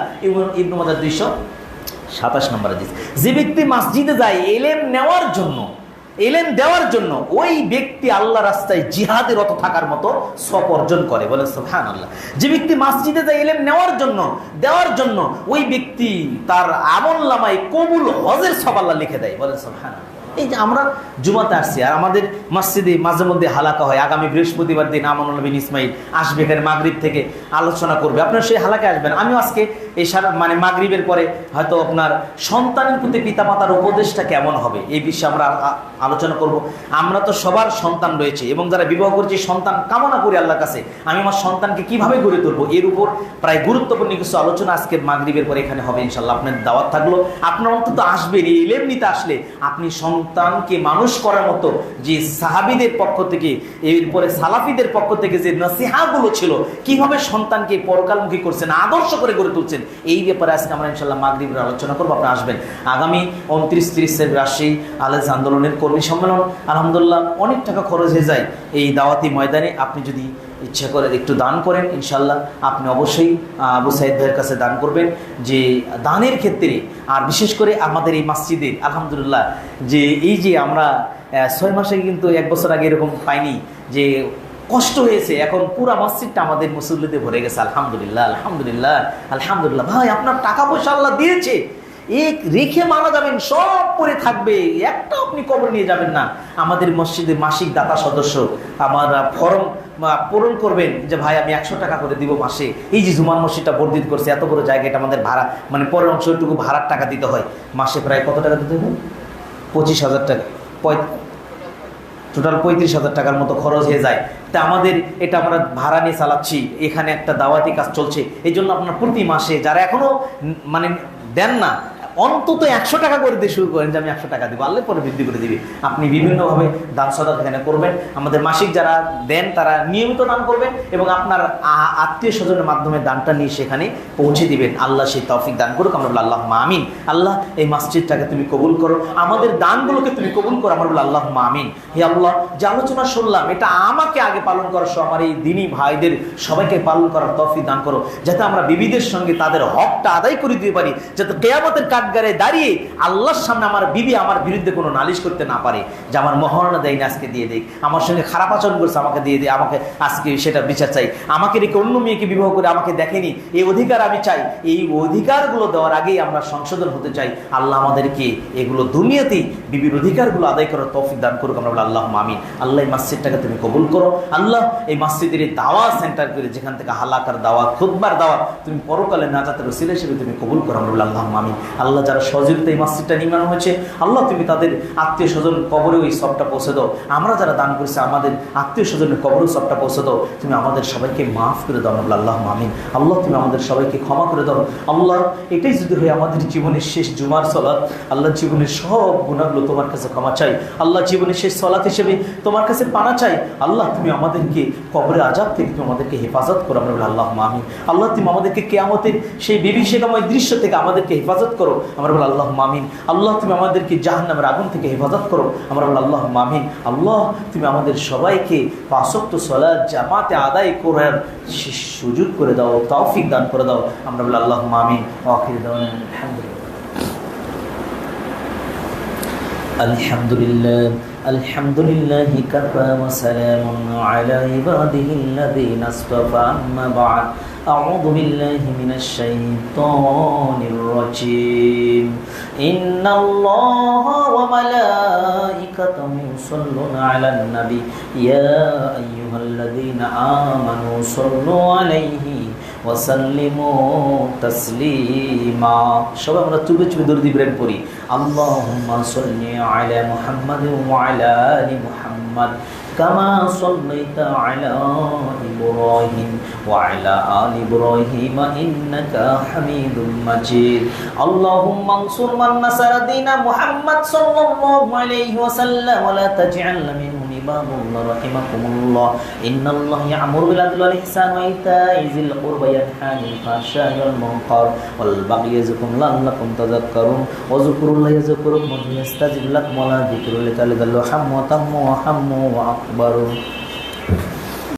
ইবনে মাজাহ 227 নম্বর হাদিস। যে ব্যক্তি মসজিদে যায় এলেম নেওয়ার জন্য, এলেম দেওয়ার জন্য, ওই ব্যক্তি আল্লাহ রাস্তায় জিহাদে রত থাকার মতো সওয়াব অর্জন করে। বলেন সুবহানাল্লাহ। যে ব্যক্তি মসজিদে যায় এলেম নেওয়ার জন্য, দেওয়ার জন্য, ওই ব্যক্তি তার আমলনামায় কবুল হজের সওয়াব আল্লাহ লিখে দেয়। বলেন সুবহানাল্লাহ। এই যে আমরা জুমাতে আসছি, আর আমাদের মসজিদে মাঝে মধ্যে হালাকা হয়। আগামী বৃহস্পতিবার দিন আমানুল বিন ইসমাইল আসবে, এখানে মাগরিব থেকে আলোচনা করবে, আপনারা সেই হালাকায় আসবেন। আমিও আজকে এই মাগরিবের পরে হয়তো আপনার সন্তানের প্রতি পিতামাতার উপদেশটা কেমন হবে এই বিষয়ে আমরা আলোচনা করব। আমরা তো সবার সন্তান রয়েছে, এবং যারা বিবাহ করেছে সন্তান কামনা করি আল্লাহর কাছে, আমি আমার সন্তানকে কিভাবে গড়ে তুলবো, এর উপর প্রায় গুরুত্বপূর্ণ কিছু আলোচনা আজকে মাগরিবের পরে এখানে হবে ইনশাল্লাহ। আপনার দাওয়াত থাকলো, আপনার অন্তত আসবেন। এই ইলম নিতে আসলে আপনি সন্তানকে মানুষ করার মতো যে সাহাবীদের পক্ষ থেকে, এরপরে সালাফিদের পক্ষ থেকে যে নসিহাগুলো ছিল, কিভাবে সন্তানকে পরকালমুখী করছেন, আদর্শ করে গড়ে তুলছেন, করছেন, এই ব্যাপারে আজকে আমরা ইনশাল্লাহ মাগরিবের আলোচনা করবো। আপনারা আসবেন। আগামী 29-30 রাজশাহী আলেজ আন্দোলনের কর্মী সম্মেলন, আলহামদুলিল্লাহ অনেক টাকা খরচ হয়ে যায় এই দাওয়াতি ময়দানে। আপনি যদি ইচ্ছা করে একটু দান করেন, ইনশাল্লাহ আপনি অবশ্যই আবু সাইদ ভাইয়ের কাছে দান করবেন। যে দানের ক্ষেত্রে আর বিশেষ করে আমাদের এই মসজিদে আলহামদুলিল্লাহ যে এই যে আমরা 6 মাসে কিন্তু 1 বছর আগে এরকম পাইনি, যে কষ্ট হয়েছে, এখন পুরা মসজিদটা আমাদের মুসল্লিতে ভরে গেছে। আলহামদুলিল্লাহ আলহামদুলিল্লাহ আলহামদুলিল্লাহ। ভাই আপনার টাকা পয়সা আল্লাহ দিয়েছে, এক রেখে মারা যাবেন, সব পরে থাকবে, একটা আপনি কবর নিয়ে যাবেন না। আমাদের মসজিদের মাসিক দাতা সদস্য আমার ফর্ম পূরণ করবেন যে ভাই আমি 100 টাকা করে দিব মাসে। এই যে জুমান মসজিদটা বর্ধিত করছে, এত বড় জায়গাটা আমাদের ভাড়া মানে পরের অংশটুকু ভাড়ার টাকা দিতে হয়, মাসে প্রায় কত টাকা দিতে হয়? 25,000 টাকা, টোটাল 35,000 টাকার মতো খরচ হয়ে যায়। তা আমাদের এটা আমরা ভাড়া নিয়ে চালাচ্ছি, এখানে একটা দাওয়াতি কাজ চলছে। এই জন্য আপনার প্রতি মাসে যারা এখনো মানে দেন না, অন্তত 100 টাকা করে দিয়ে শুরু করেন যে আমি 100 টাকা দিব, আল্লাহ পরে বৃদ্ধি করে দিবে। আপনি বিভিন্নভাবে দান সদকা এখানে করবেন। আমাদের মাসিক যারা দেন তারা নিয়মিত দান করবেন এবং আপনার আত্মীয় স্বজনের মাধ্যমে দানটা নিয়ে সেখানে পৌঁছে দিবেন। আল্লাহ সেই তৌফিক দান করুক। আমরা বলি আল্লাহুম্মা আমিন। আল্লাহ এই মসজিদটাকে তুমি কবুল করো, আমাদের দানগুলোকে তুমি কবুল করো। আমরা বলি আল্লাহুম্মা আমিন। হে আল্লাহ, যে আলোচনা শুনলাম এটা আমাকে আগে পালন করার সহ আমার এই দিনী ভাইদের সবাইকে পালন করার তৌফিক দান করো, যাতে আমরা বিবিদের সঙ্গে তাদের হকটা আদায় করে দিতে পারি, যাতে কিয়ামতের কাঠগড়ায় দাঁড়িয়ে আল্লাহর সামনে আমার বিবি আমার বিরুদ্ধে কোনো নালিশ করতে না পারে যে আমার মহারণা দেয় না, আজকে দিয়ে দেয়, আমার সঙ্গে খারাপ আচরণ করছে আমাকে দিয়ে দেয়, আমাকে আজকে সেটা বিচার চাই, আমাকে রেখে অন্য মেয়েকে বিবাহ করে আমাকে দেখেনি, এই অধিকার আমি চাই। এই অধিকারগুলো দেওয়ার আগেই আমরা সংশোধন হতে চাই। আল্লাহ আমাদেরকে এগুলো দুনিয়াতেই বিবির অধিকারগুলো আদায় করার তৌফিক দান করুক। আমরা বলি আল্লাহুম্মা আমিন। আল্লাহ এই মসজিদটাকে তুমি কবুল করো। আল্লাহ এই মসজিদের দাওয়া সেন্টার করে যেখান থেকে হালাকার দাওয়া, খুতবার দাওয়া তুমি পরকালে নাজাতের ওসিলা হিসেবে তুমি কবুল করো। আমরা বলি আল্লাহুম্মা আমিন। আল্লাহ যারা সহযোগিতা এই মসজিদটা নির্মাণ হয়েছে, আল্লাহ তুমি তাদের আত্মীয় স্বজন কবরে ওই সবটা পৌঁছে দাও। আমরা যারা দান করেছি আমাদের আত্মীয় স্বজনের কবরেও সবটা পৌঁছে দাও। তুমি আমাদের সবাইকে মাফ করে দাও। আমরা বলি আল্লাহুম্মা আমিন। আল্লাহ তুমি আমাদের সবাইকে ক্ষমা করে দাও। আল্লাহ এটাই যদি হয় আমাদের জীবনের শেষ জুমার সালাত, আল্লাহ জীবনের সব গুনাহগুলো তোমার কাছে ক্ষমা চাই। আল্লাহ জীবনের শেষ সালাত হিসেবে তোমার কাছে পানা চাই। আল্লাহ তুমি আমাদেরকে কবরের আযাব থেকে তুমি আমাদেরকে হেফাজত করো। আমরা বলি আল্লাহুম্মা আমিন। আল্লাহ তুমি আমাদেরকে কিয়ামতের সেই বিভীষিকাময় দৃশ্য থেকে আমাদেরকে হেফাজত করো। আমরা বলি আল্লাহুম্মা আমিন। আল্লাহ তুমি আমাদেরকে জাহান্নামের আগুন থেকে হেফাজত করো। আমরা বলি আল্লাহুম্মা আমিন। আল্লাহ তুমি আমাদের সবাইকে 5 ওয়াক্ত সালাত জামাতে আদায় করার সুযোগ করে দাও, তৌফিক দান করে দাও। আমরা বলি আল্লাহুম্মা আমিন। আখির দাওয়ানা আলহামদুলিল্লাহ। আলহামদুলিল্লাহি কাফা ওয়া সালামুন আলা ইবাদিহিল্লাযীনা ইসতাফা। আম্মা বা'দ। أعوذ بالله من الشيطان الرجيم. إن الله وملائكته يصلون على النبي يا أيها الذين آمنوا صلوا عليه وسلموا تسليما. সবাই আমরা চুপে চুপে দরুদ ইব্রাহিম পড়ি। আল্লাহুম্মা সাল্লি আলা মুহাম্মাদিন ওয়া আলা আলি মুহাম্মাদ كما صليت على إبراهيم وعلى آل إبراهيم إنك حميد مجيد. اللهم انصر من نصر دين محمد صلى الله عليه وسلم ولا تجعل منهم عباد الله رحمكم الله. إن الله يأمر بالعدل والإحسان وإيتاء ذي القربى وينهى عن الفحشاء والمنكر والبغي يعظكم لعلكم تذكرون. واذكروا الله يذكركم ويستجب لكم ولذكر الله تعالى حموا وتموا وحموا وأكبروا.